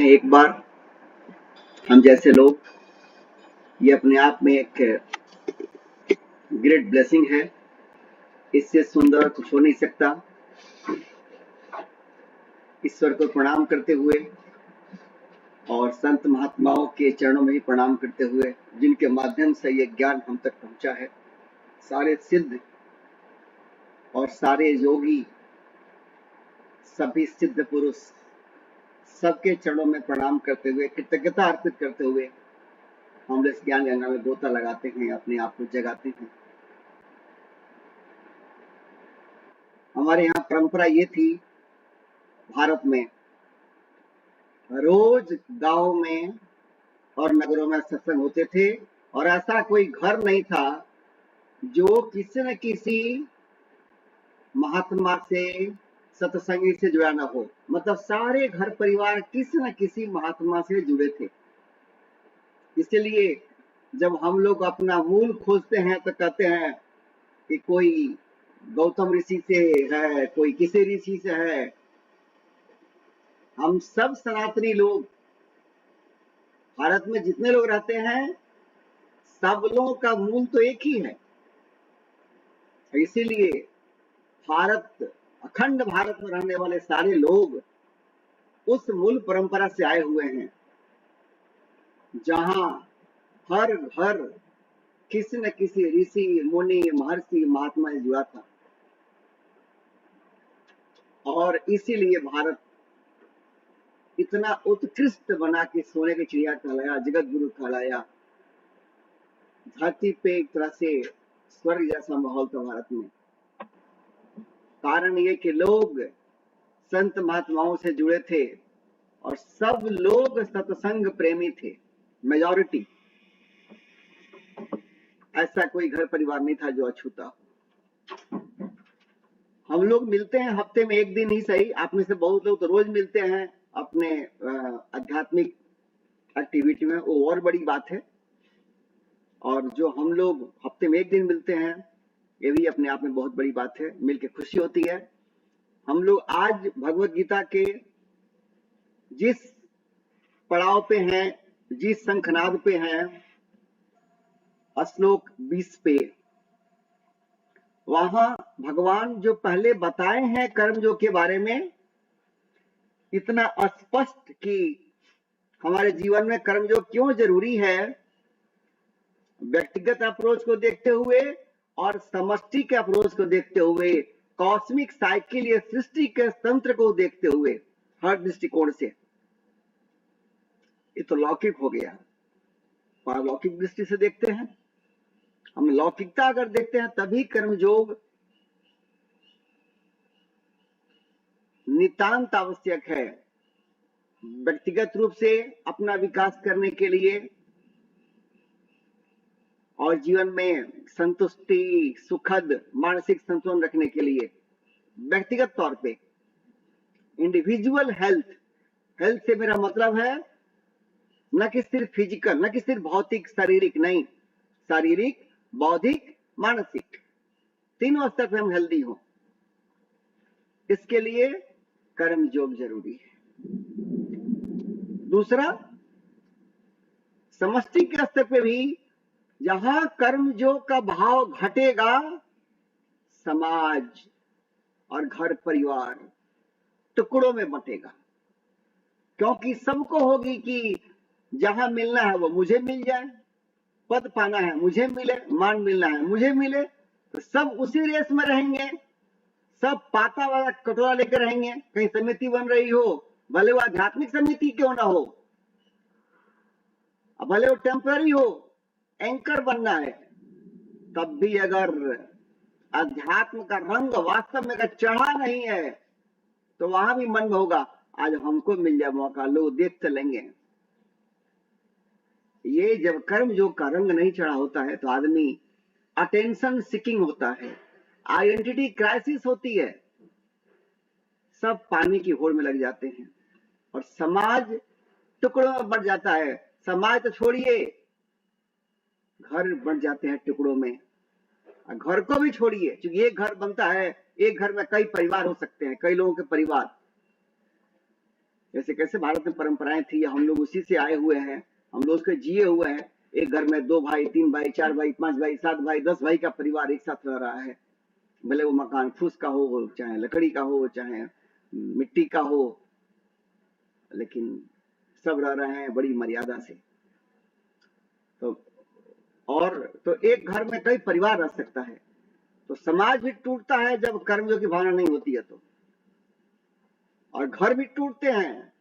एक बार हम जैसे लोग, ये अपने आप में एक ग्रेट ब्लेसिंग है। इससे सुंदर कुछ हो नहीं सकता। ईश्वर को प्रणाम करते हुए और संत महात्माओं के चरणों में ही प्रणाम करते हुए, जिनके माध्यम से ये ज्ञान हम तक पहुंचा है, सारे सिद्ध और सारे योगी, सभी सिद्ध पुरुष, सबके चरणों में प्रणाम करते हुए, कृतज्ञता अर्पित करते हुए हम इस ज्ञान गंगा में गोता लगाते हैं, अपने आप को जगाते हैं। हमारे यहाँ परंपरा ये थी, भारत में रोज गांव में और नगरों में सत्संग होते थे और ऐसा कोई घर नहीं था जो किसी न किसी महात्मा से, सत्संगी से जुड़ा ना हो। मतलब सारे घर परिवार किसी न किसी महात्मा से जुड़े थे। इसलिए जब हम लोग अपना मूल खोजते हैं तो कहते हैं कि कोई गौतम ऋषि से है, कोई किसी ऋषि से है। हम सब सनातनी लोग, भारत में जितने लोग रहते हैं, सब लोगों का मूल तो एक ही है। इसीलिए भारत, अखंड भारत में रहने वाले सारे लोग उस मूल परंपरा से आए हुए हैं, जहां हर घर किसी न किसी ऋषि, मुनि, महर्षि, महात्मा से जुड़ा था। और इसीलिए भारत इतना उत्कृष्ट बना कि सोने की चिड़िया कहलाया, जगत गुरु कहलाया। धरती पे एक तरह से स्वर्ग जैसा माहौल था भारत में। कारण ये कि लोग संत महात्माओं से जुड़े थे और सब लोग सत्संग प्रेमी थे, मेजॉरिटी। ऐसा कोई घर परिवार नहीं था जो अछूता। हम लोग मिलते हैं हफ्ते में एक दिन ही सही, आप में से बहुत लोग तो रोज मिलते हैं अपने आध्यात्मिक एक्टिविटी में, वो और बड़ी बात है। और जो हम लोग हफ्ते में एक दिन मिलते हैं, ये भी अपने आप में बहुत बड़ी बात है, मिलके खुशी होती है। हम लोग आज भगवत गीता के जिस पड़ाव पे हैं, जिस शंखनाद पे हैं, श्लोक 20 पे, वहां भगवान जो पहले बताए हैं कर्मयोग के बारे में, इतना स्पष्ट कि हमारे जीवन में कर्मयोग क्यों जरूरी है, व्यक्तिगत अप्रोच को देखते हुए और समष्टि के अप्रोच को देखते हुए, कॉस्मिक साइकिल या सृष्टि के तंत्र को देखते हुए, हर दृष्टिकोण से। ये तो लौकिक हो गया। पारलौकिक दृष्टि से देखते हैं हम, लौकिकता अगर देखते हैं तभी कर्मयोग नितांत आवश्यक है। व्यक्तिगत रूप से अपना विकास करने के लिए और जीवन में संतुष्टि, सुखद मानसिक संतुलन रखने के लिए, व्यक्तिगत तौर पे इंडिविजुअल हेल्थ। हेल्थ से मेरा मतलब है न कि सिर्फ फिजिकल, न कि सिर्फ भौतिक शारीरिक, नहीं, शारीरिक, बौद्धिक, मानसिक, तीनों स्तर पे हम हेल्दी हो। इसके लिए कर्मयोग जरूरी है। दूसरा, समष्टि के स्तर पे भी जहां कर्मयोग का भाव घटेगा, समाज और घर परिवार टुकड़ों में बंटेगा। क्योंकि सबको होगी कि जहां मिलना है वो मुझे मिल जाए, पद पाना है मुझे मिले, मान मिलना है मुझे मिले, तो सब उसी रेस में रहेंगे। सब पाता वाला कटोरा लेकर रहेंगे। कहीं समिति बन रही हो, भले वो आध्यात्मिक समिति क्यों ना हो, भले वो टेम्पररी हो, एंकर बनना है, तब भी अगर अध्यात्म का रंग वास्तव में अगर चढ़ा नहीं है, तो वहां भी मन में होगा आज हमको मिल जाए मौका, लोग देख चलेंगे। ये जब कर्मयोग का रंग नहीं चढ़ा होता है तो आदमी अटेंशन सीकिंग होता है, आइडेंटिटी क्राइसिस होती है, सब पानी की होड़ में लग जाते हैं और समाज टुकड़ों में बढ़ जाता है। समाज तो छोड़िए, घर बन जाते हैं टुकड़ों में। घर को भी छोड़िए, क्योंकि एक घर बनता है, एक घर में कई परिवार हो सकते हैं, कई लोगों के परिवार। जैसे कैसे भारत में परंपराएं थी, हम लोग उसी से आए हुए हैं, हम लोग उसके जिए हुए हैं। एक घर में 2 भाई, 3 भाई, 4 भाई, 5 भाई, 7 भाई, 10 भाई का परिवार एक साथ रह रहा है। भले वो मकान फूस का हो, चाहे लकड़ी का हो, चाहे मिट्टी का हो, लेकिन सब रह रहे हैं बड़ी मर्यादा से। तो और तो एक घर में कई परिवार रह सकता है। तो समाज भी टूटता है जब कर्मयोग की भावना नहीं होती है तो, और घर भी टूटते हैं।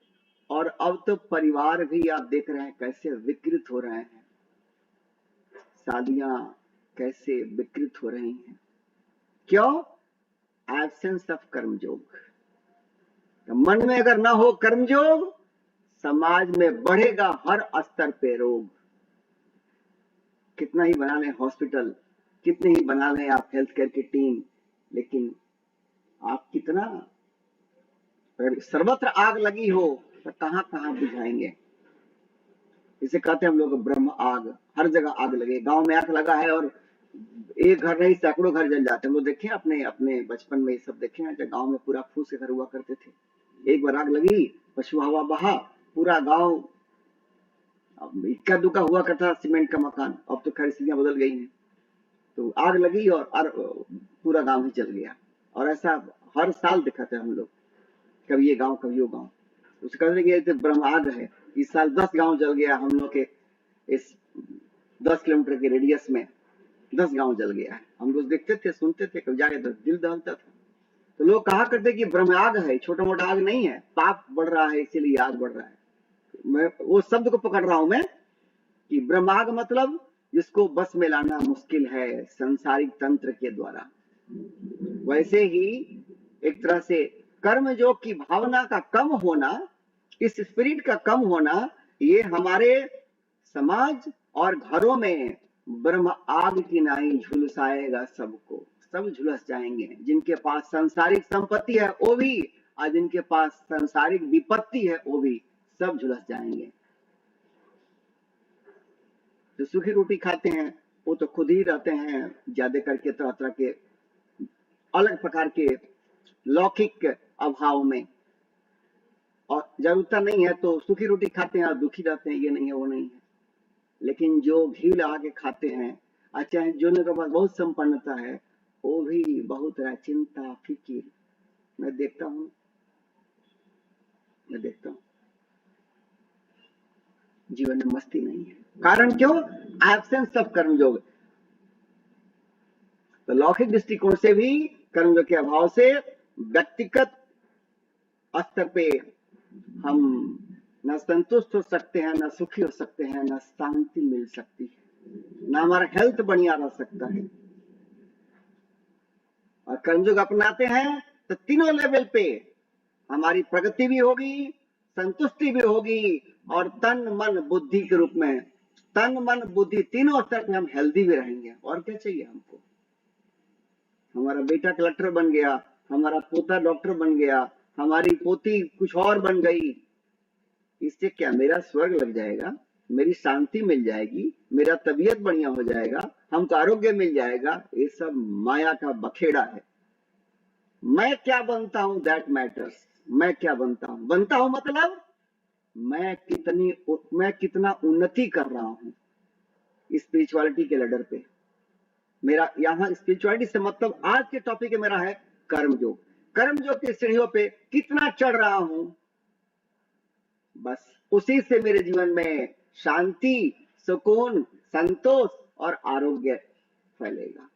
और अब तो परिवार भी आप देख रहे हैं कैसे विकृत हो रहे हैं, शादियां कैसे विकृत हो रही हैं। क्यों? एब्सेंस ऑफ कर्मयोग। तो मन में अगर ना हो कर्मयोग, समाज में बढ़ेगा हर स्तर पे रोग। कितना ही बना लें हॉस्पिटल, कितने ही बना लें आप हेल्थ केयर की टीम, लेकिन आप कितना, अगर सर्वत्र आग लगी हो तो कहां कहां बुझाएंगे। इसे कहते हैं हम लोग ब्रह्म आग, हर जगह आग लगे। गांव में आग लगा है और एक घर नहीं सैकड़ों घर जल जाते हैं। वो देखे अपने अपने बचपन में ये सब देखे हैं, जब गांव में पूरा फूस के घर हुआ करते थे। एक बार आग लगी, पशु हवा बहा, पूरा गांव, अब इक्का दुक्का हुआ करता सीमेंट का मकान, अब तो खैर स्थितियां बदल गई हैं। तो आग लगी और पूरा गांव ही जल गया। और ऐसा हर साल दिखाते हैं हम लोग, कभी ये गांव कभी वो गांव। उससे कहते कि ये ब्रह्म आग है। इस साल 10 गांव जल गया हम लोग के इस 10 किलोमीटर के रेडियस में, 10 गांव जल गया है। हम लोग देखते थे, सुनते थे, कभी जाके तो दिल दहलता था। तो लोग कहा करते कि ब्रह्म आग है, छोटा मोटा आग नहीं है, पाप बढ़ रहा है इसीलिए आग बढ़ रहा है। मैं वो शब्द को पकड़ रहा हूं मैं कि ब्रह्माग मतलब जिसको बस में लाना मुश्किल है संसारिक तंत्र के द्वारा। वैसे ही एक तरह से कर्म योग की भावना का कम होना, इस स्पिरिट का कम होना, ये हमारे समाज और घरों में ब्रह्म आग की नाई झुलसाएगा सबको। सब झुलस जाएंगे, जिनके पास सांसारिक संपत्ति है वो भी, और जिनके पास सांसारिक विपत्ति है वो भी, सब झुलस जाएंगे। जो सूखी रोटी खाते हैं वो तो खुद ही रहते हैं ज्यादा करके तरह तरह के अलग प्रकार के लौकिक अभाव में, और जरूरत नहीं है तो सूखी रोटी खाते हैं और दुखी रहते हैं, ये नहीं है वो नहीं है। लेकिन जो घी लगा के खाते हैं, अच्छा जो के पास बहुत संपन्नता है, वो भी बहुत चिंता फिक्र। मैं देखता हूँ जीवन में मस्ती नहीं है। कारण क्यों? एब्सेंस ऑफ कर्मयोग। तो लौकिक दृष्टिकोण से भी कर्मयोग के अभाव से व्यक्तिगत स्तर पे हम न संतुष्ट हो सकते हैं, न सुखी हो सकते हैं, न शांति मिल सकती है, न हमारा हेल्थ बढ़िया रह सकता है। और कर्मयोग अपनाते हैं तो तीनों लेवल पे हमारी प्रगति भी होगी, संतुष्टि भी होगी, और तन मन बुद्धि के रूप में, तन मन बुद्धि तीनों स्तर पे हम हेल्दी भी रहेंगे। और क्या चाहिए हमको? हमारा बेटा कलेक्टर बन गया, हमारा पोता डॉक्टर बन गया, हमारी पोती कुछ और बन गई, इससे क्या मेरा स्वर्ग लग जाएगा, मेरी शांति मिल जाएगी, मेरा तबीयत बढ़िया हो जाएगा, हमको आरोग्य मिल जाएगा? ये सब माया का बखेड़ा है। मैं क्या बनता हूं दैट मैटर्स। मैं क्या बनता हूं मतलब मैं कितना उन्नति कर रहा हूं स्पिरिचुअलिटी के लैडर पे। मेरा यहाँ स्पिरिचुअलिटी से मतलब आज के टॉपिक मेरा है कर्मयोग। कर्मयोग की सीढ़ियों पे कितना चढ़ रहा हूं, बस उसी से मेरे जीवन में शांति, सुकून, संतोष और आरोग्य फैलेगा।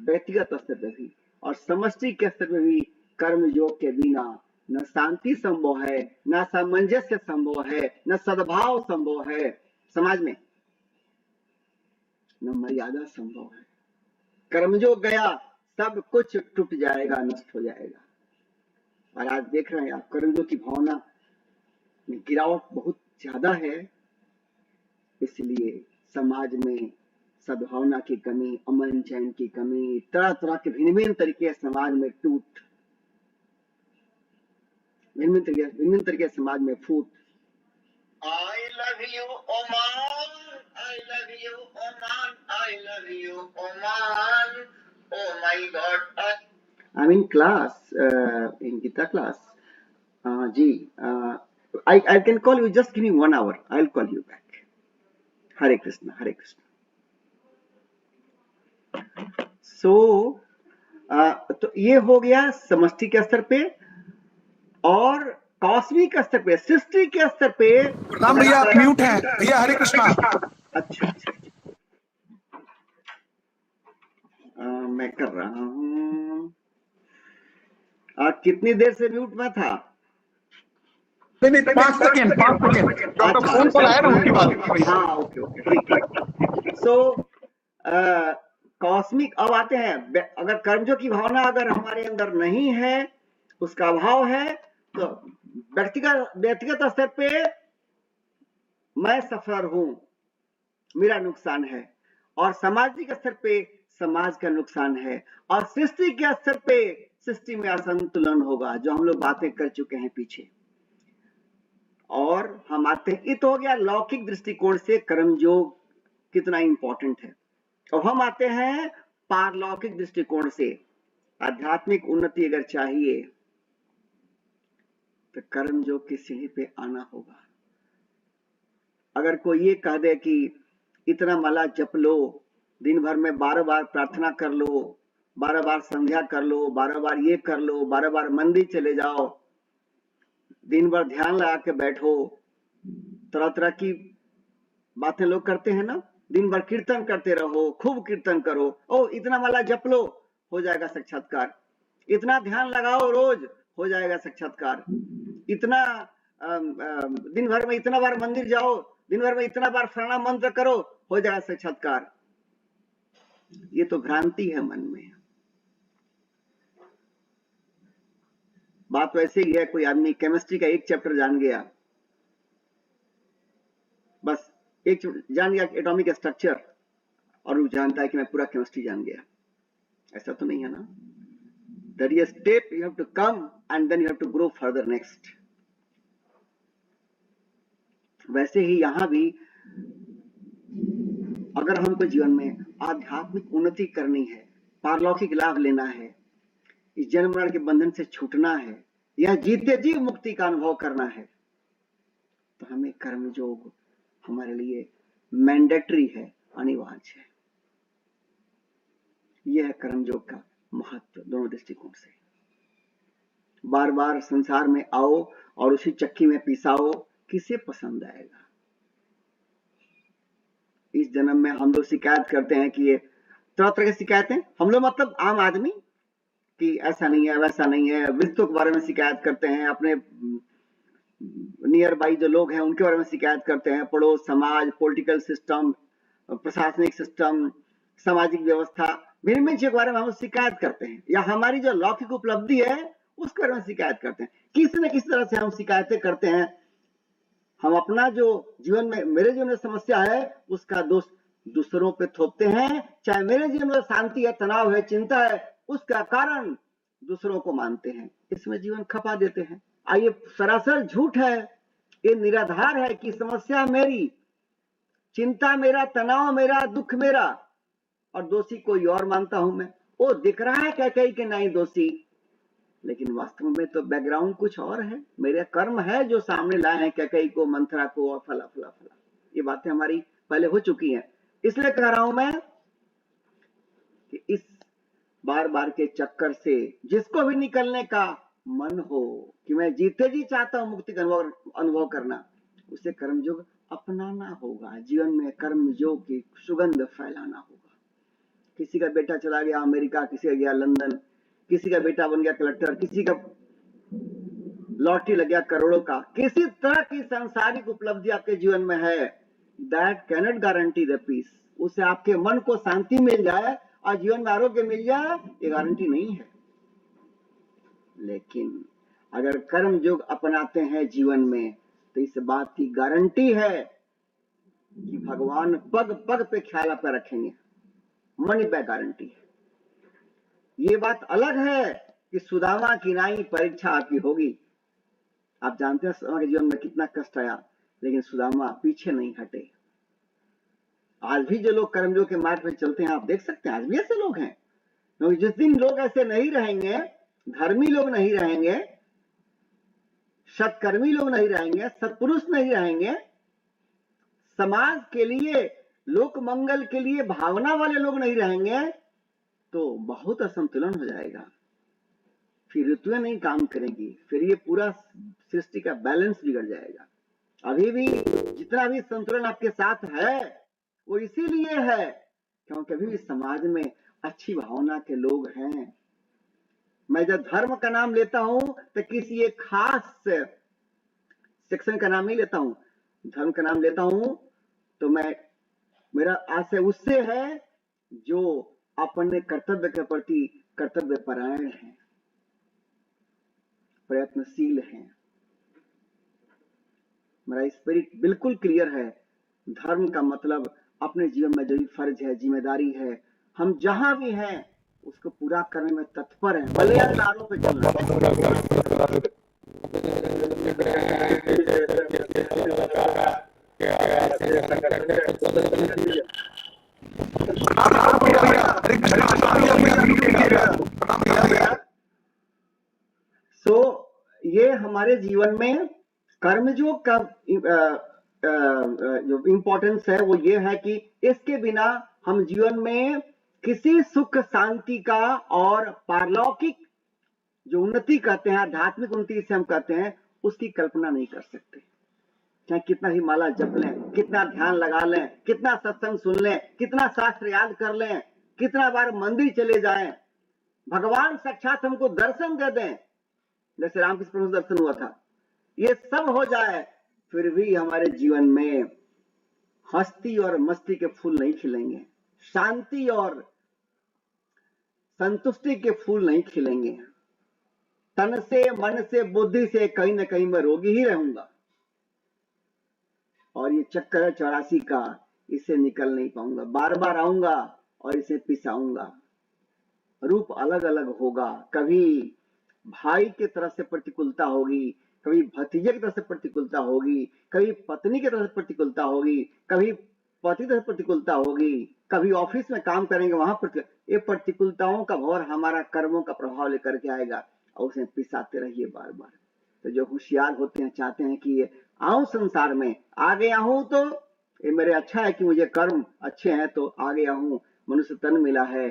व्यक्तिगत स्तर पर भी और समष्टि के स्तर पर भी कर्मयोग के बिना न शांति संभव है, न सामंजस्य संभव है, न सद्भाव संभव है समाज में, न मर्यादा संभव है। कर्मयोग गया सब कुछ टूट जाएगा, नष्ट हो जाएगा। और आज देख रहे हैं आप कर्मयोग की भावना में गिरावट बहुत ज्यादा है, इसलिए समाज में सद्भावना की कमी, अमन चैन की कमी, तरह तरह के भिन्न भिन्न तरीके समाज में टूट, भिन्न तरीके समाज में फूट। I love you, Oman. I love you, Oman. I love you, Oman. Oh my God. I'm in class, in Gita class. Ji, I can call you, just give me 1 hour, I'll call you back. हरे कृष्ण, हरे कृष्ण. तो ये हो गया समष्टि के स्तर पे, और cosmic स्तर पे, सृष्टि के स्तर पे. राम भैया आप म्यूट हैं भैया. हरे कृष्णा. अच्छा अच्छा, मैं कर रहा हूँ. कितनी देर से म्यूट में था? नहीं 5 सेकेंड. जो आपका फोन कॉल आया ना उसके बाद. हाँ, ओके ओके, ठीक. सो कॉस्मिक, अब आते हैं, अगर कर्मजों की भावना अगर हमारे अंदर नहीं है, उसका अभाव है, तो व्यक्तिगत स्तर पे मैं सफर हूं, मेरा नुकसान है, और सामाजिक स्तर पे समाज का नुकसान है, और सृष्टि के स्तर पे सृष्टि में असंतुलन होगा, जो हम लोग बातें कर चुके हैं पीछे. और हम आते हैं, ये तो हो गया लौकिक दृष्टिकोण से कर्मयोग कितना इंपॉर्टेंट है. अब हम आते हैं पारलौकिक दृष्टिकोण से. आध्यात्मिक उन्नति अगर चाहिए तो कर्मयोग की सीढ़ी पे आना होगा. अगर कोई ये कह दे कि इतना माला जप लो, दिन भर में 12 बार प्रार्थना कर लो, 12 बार संध्या कर लो, 12 बार ये कर लो, 12 बार मंदिर चले जाओ, दिन भर ध्यान लगा के बैठो, तरह तरह की बातें लोग करते हैं ना, दिन भर कीर्तन करते रहो, खूब कीर्तन करो, ओ इतना माला जप लो, हो जाएगा साक्षात्कार, इतना ध्यान लगाओ रोज, हो जाएगा साक्षात्कार, इतना दिन भर में इतना बार मंदिर जाओ, दिन भर में इतना बार प्रणाम मंत्र करो, हो जाएगा साक्षात्कार. ये तो भ्रांति है मन में. बात वैसे ही है, कोई आदमी केमिस्ट्री का एक चैप्टर जान गया, बस एक जान गया एटॉमिक स्ट्रक्चर, और वो जानता है कि मैं पूरा केमिस्ट्री जान गया. ऐसा तो नहीं है ना. That is a step you have to come and then you have to grow further next. वैसे ही यहां भी अगर हमको जीवन में आध्यात्मिक उन्नति करनी है, पारलौकिक लाभ लेना है, इस जन्म मरण के बंधन से छूटना है, या जीते जी मुक्ति का अनुभव करना है, तो हमें कर्मयोग हमारे लिए मैंडेटरी है, अनिवार्य है. यह है कर्मयोग का महत्व दोनों दृष्टिकोण से. बार बार संसार में आओ और उसी चक्की में पिसाओ, किसे पसंद आएगा. इस जन्म में हम लोग शिकायत करते हैं कि ये तरह तरह की शिकायतें, हम लोग मतलब आम आदमी, कि ऐसा नहीं है वैसा नहीं है, विस्तों के बारे में शिकायत करते हैं, अपने नियर बाई जो लोग हैं उनके बारे में शिकायत करते हैं, पड़ोस, समाज, पॉलिटिकल सिस्टम, प्रशासनिक सिस्टम, सामाजिक व्यवस्था, भिन्न भिन्न चीजों के बारे में हम शिकायत करते हैं, या हमारी जो लौकिक उपलब्धि है उसके बारे में शिकायत करते हैं. किसी न किसी तरह से हम शिकायतें करते हैं. हम अपना जो जीवन में, मेरे जीवन में समस्या है, उसका दोष दूसरों पे थोपते हैं, चाहे मेरे जीवन में शांति है, तनाव है, चिंता है, उसका कारण दूसरों को मानते हैं, इसमें जीवन खपा देते हैं. ये सरासर झूठ है, ये निराधार है कि समस्या मेरी, चिंता मेरा, तनाव मेरा, दुख मेरा, और दोषी कोई और मानता हूं मैं. वो दिख रहा है कहीं कि नहीं दोषी, लेकिन वास्तव में तो बैकग्राउंड कुछ और है. मेरे कर्म है जो सामने लाए हैं कैकेयी को, मंथरा को, और फला फला फला. ये बातें हमारी पहले हो चुकी हैं. इसलिए कह रहा हूं मैं कि इस बार बार के चक्कर से जिसको भी निकलने का मन हो कि मैं जीते जी चाहता हूं मुक्ति का अनुभव करना, उसे कर्मयोग अपनाना होगा. जीवन में कर्मयोग की सुगंध फैलाना होगा. किसी का बेटा चला गया अमेरिका, किसी का गया लंदन, किसी का बेटा बन गया कलेक्टर, किसी का लॉटरी लग गया करोड़ों का, किसी तरह की सांसारिक उपलब्धि आपके जीवन में है, that cannot guarantee the peace. उससे आपके मन को शांति मिल जाए और जीवन में आरोग्य मिल जाए, ये गारंटी नहीं है. लेकिन अगर कर्मयोग अपनाते हैं जीवन में, तो इस बात की गारंटी है कि भगवान पग पग पे ख्याल आप रखेंगे. मनी बैक गारंटी है. ये बात अलग है कि सुदामा की नाई परीक्षा आपकी होगी. आप जानते हैं सुदामा के जीवन में कितना कष्ट आया, लेकिन सुदामा पीछे नहीं हटे. आज भी जो लोग कर्मयोग के मार्ग पे चलते हैं, आप देख सकते हैं आज भी ऐसे लोग हैं. क्योंकि जिस दिन लोग ऐसे नहीं रहेंगे, धर्मी लोग नहीं रहेंगे, सत्कर्मी लोग नहीं रहेंगे, सत्पुरुष नहीं रहेंगे, समाज के लिए, लोक मंगल के लिए भावना वाले लोग नहीं रहेंगे, तो बहुत असंतुलन हो जाएगा। फिर ऋतुएं नहीं काम करेंगी, फिर ये पूरा सृष्टि का बैलेंस बिगड़ जाएगा। अभी भी जितना भी संतुलन आपके साथ है वो इसीलिए है क्योंकि अभी भी समाज में अच्छी भावना के लोग हैं। मैं जब धर्म का नाम लेता हूं तो किसी एक खास सेक्शन का नाम नहीं लेता हूं, धर्म का नाम लेता हूं तो मेरा आशय उससे है जो अपने कर्तव्य के प्रति कर्तव्य परायण है, प्रयत्नशील है। मेरा स्पिरिट बिल्कुल क्लियर है। धर्म का मतलब अपने जीवन में जो भी फर्ज है, जिम्मेदारी है, हम जहां भी हैं उसको पूरा करने में तत्पर हैं, भले नारों पे चल रहे हैं। सो ये हमारे जीवन में कर्मयोग का जो इम्पोर्टेंस है वो ये है कि इसके बिना हम जीवन में किसी सुख शांति का और पारलौकिक जो उन्नति कहते हैं, आध्यात्मिक उन्नति से हम कहते हैं, उसकी कल्पना नहीं कर सकते। चाहे कितना ही माला जप लें, कितना ध्यान लगा लें, कितना सत्संग सुन लें, कितना शास्त्र याद कर लें, कितना बार मंदिर चले जाएं, भगवान साक्षात हमको दर्शन दे दें, जैसे रामकृष्ण परमहंस दर्शन हुआ था, ये सब हो जाए, फिर भी हमारे जीवन में हस्ती और मस्ती के फूल नहीं खिलेंगे, शांति और संतुष्टि के फूल नहीं खिलेंगे। तन से, मन से, बुद्धि से कहीं ना कहीं मैं रोगी ही रहूंगा और ये चक्कर है 84 का, इससे निकल नहीं पाऊंगा। बार बार आऊंगा और इसे पिसाऊंगा। रूप अलग अलग होगा, कभी भाई की तरफ से प्रतिकूलता होगी, कभी भतीजे की तरफ से प्रतिकूलता होगी, कभी पत्नी की तरफ से प्रतिकूलता होगी, कभी पति की तरफ से प्रतिकूलता होगी, कभी ऑफिस में काम करेंगे वहां ये प्रतिकूलताओं का भौर हमारा कर्मों का प्रभाव लेकर के आएगा और उसे पिसाते रहिए बार बार। तो जो होशियार होते हैं चाहते हैं कि ये आऊं संसार में, आ गया हूं तो ये मेरे अच्छा है कि मुझे कर्म अच्छे हैं तो आ गया हूं, मनुष्य तन मिला है,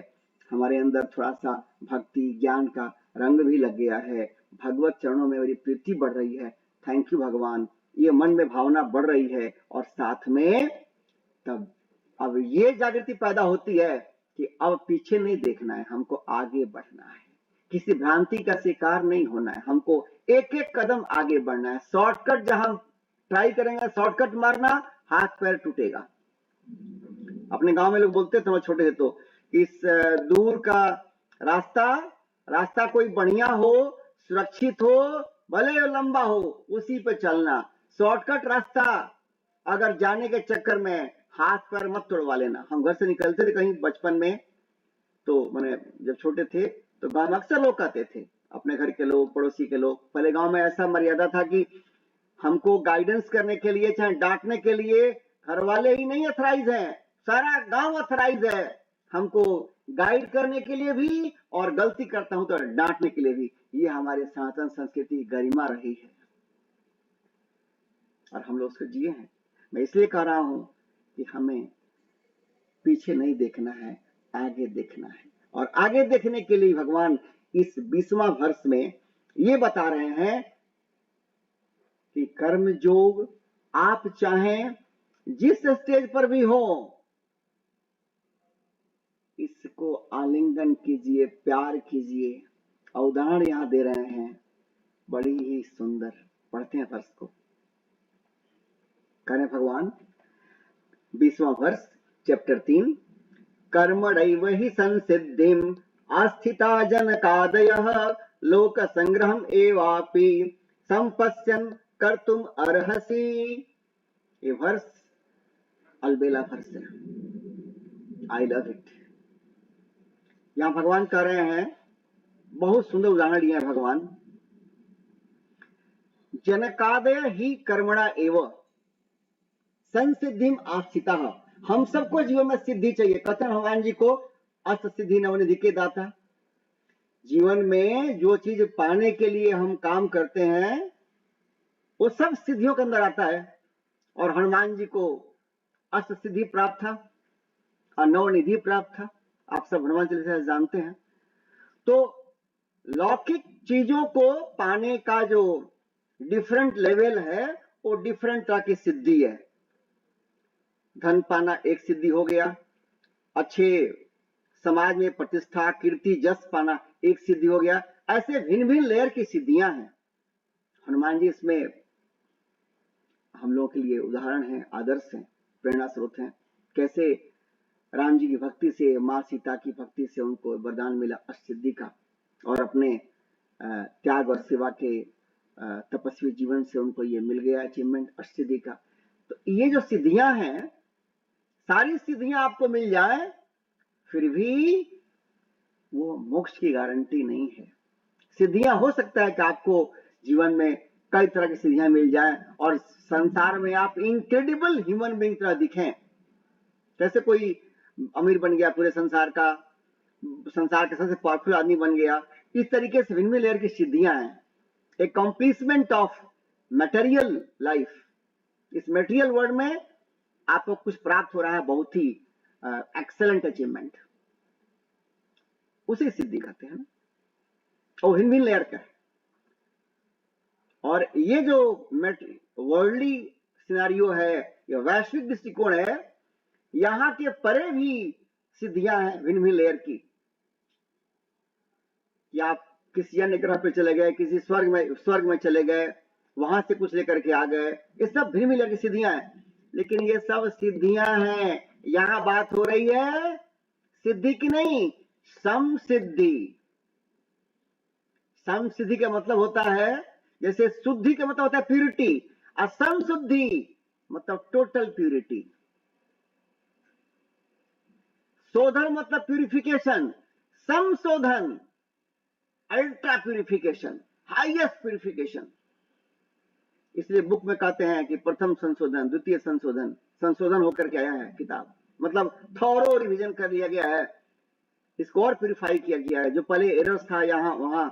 हमारे अंदर थोड़ा सा भक्ति ज्ञान का रंग भी लग गया है, भगवत चरणों में मेरी प्रीति बढ़ रही है, थैंक यू भगवान, ये मन में भावना बढ़ रही है। और साथ में तब अब ये जागृति पैदा होती है कि अब पीछे नहीं देखना है, हमको आगे बढ़ना है, किसी भ्रांति का शिकार नहीं होना है, हमको एक एक कदम आगे बढ़ना है। शॉर्टकट जहां ट्राई करेंगे, शॉर्टकट मारना, हाथ पैर टूटेगा। अपने गांव में लोग बोलते थे, मैं छोटे थे तो, इस दूर का रास्ता कोई बढ़िया हो, सुरक्षित हो, भले लंबा हो, उसी पे चलना। शॉर्टकट रास्ता अगर जाने के चक्कर में हाथ पैर मत तोड़वा लेना। हम घर से निकलते थे कहीं बचपन में, तो मैंने जब छोटे थे तो गांव में अक्सर लोग कहते थे, अपने घर के लोग, पड़ोसी के लोग, पहले गांव में ऐसा मर्यादा था कि हमको गाइडेंस करने के लिए, चाहे डांटने के लिए घर वाले ही नहीं अथराइज है, सारा गांव अथराइज है हमको गाइड करने के लिए भी और गलती करता हूं तो डांटने के लिए भी। ये हमारे सनातन संस्कृति गरिमा रही है और हम लोग उसको जिए हैं। मैं इसलिए कह रहा हूं कि हमें पीछे नहीं देखना है, आगे देखना है। और आगे देखने के लिए भगवान इस 20वां वर्ष में ये बता रहे हैं कि कर्म योग आप चाहें जिस स्टेज पर भी हो, इसको आलिंगन कीजिए, प्यार कीजिए। उदाहरण यहां दे रहे हैं, बड़ी ही सुंदर। पढ़ते हैं वर्ष को, कह रहे भगवान 20वां वर्ष, चैप्टर 3, कर्मणैव हि संसिद्धिम आस्थिता जनकादयः लोक संग्रहम एवापि संपश्यन कर्तुम अर्हसि। ये वर्ष अलबेला वर्ष है, आई लव इट। यहां भगवान कह रहे हैं, बहुत सुंदर उदाहरण दिए हैं भगवान। जनकादय ही कर्मणा एव संसिद्धिम आस्थिता। हम सबको जीवन में सिद्धि चाहिए। कहते हैं भगवान जी को, अष्ट सिद्धि नवनिधि के दाता। जीवन में जो चीज पाने के लिए हम काम करते हैं वो सब सिद्धियों के अंदर आता है। और हनुमान जी को अष्ट सिद्धि प्राप्त था और नवनिधि प्राप्त था, आप सब हनुमान चालीसा जानते हैं। तो लौकिक चीजों को पाने का जो डिफरेंट लेवल है वो डिफरेंट तरह की सिद्धि है। धन पाना एक सिद्धि हो गया, अच्छे समाज में प्रतिष्ठा कीर्ति जस पाना एक सिद्धि हो गया। ऐसे भिन्न भिन्न लेयर की सिद्धियां हैं। हनुमान जी इसमें हम लोगों के लिए उदाहरण हैं, आदर्श हैं, प्रेरणा स्रोत हैं। कैसे राम जी की भक्ति से, माँ सीता की भक्ति से उनको वरदान मिला अष्ट सिद्धि का, और अपने त्याग और सेवा के तपस्वी जीवन से उनको ये मिल गया अचीवमेंट अष्ट सिद्धि का। तो ये जो सिद्धियां हैं, सारी सिद्धियां आपको मिल जाए फिर भी वो मोक्ष की गारंटी नहीं है। सिद्धियां हो सकता है कि आपको जीवन में कई तरह की सिद्धियां मिल जाए और संसार में आप इनक्रेडिबल ह्यूमन बीइंग तरह दिखें। जैसे कोई अमीर बन गया, पूरे संसार के सबसे पावरफुल आदमी बन गया। इस तरीके से भिन्न लेयर की सिद्धियां हैं। एक कंप्लीसमेंट ऑफ मटेरियल लाइफ। इस मटेरियल वर्ल्ड में आपको कुछ प्राप्त हो रहा है, बहुत ही एक्सेलेंट अचीवमेंट, उसे सिद्धि कहते हैं। और भिन्न भिन्न लेयर का है। और ये जो वर्ल्डली सिनेरियो है, या वैश्विक दृष्टिकोण है, यहां के परे भी सिद्धियां हैं भिन्न भिन्न लेयर की। या आप किसी अन्य ग्रह पे चले गए, किसी स्वर्ग में चले गए, वहां से कुछ लेकर के आ गए, ये सब भिन्न भिन्न लेयर की सिद्धियां हैं। लेकिन ये सब सिद्धियां हैं। यहां बात हो रही है सिद्धि की नहीं, समसिद्धि। समसिद्धि का मतलब होता है, जैसे शुद्धि का मतलब होता है प्यूरिटी, और समशुद्धि मतलब टोटल प्यूरिटी। शोधन मतलब प्यूरिफिकेशन, संशोधन अल्ट्रा प्यूरिफिकेशन, हाईएस्ट प्यूरिफिकेशन। इसलिए बुक में कहते हैं कि प्रथम संशोधन, द्वितीय संशोधन, संशोधन होकर के आया है किताब, मतलब थॉरो रिवीजन कर दिया गया है, इसको और प्यूरिफाई किया गया है। जो पहले एरर्स था यहां वहां,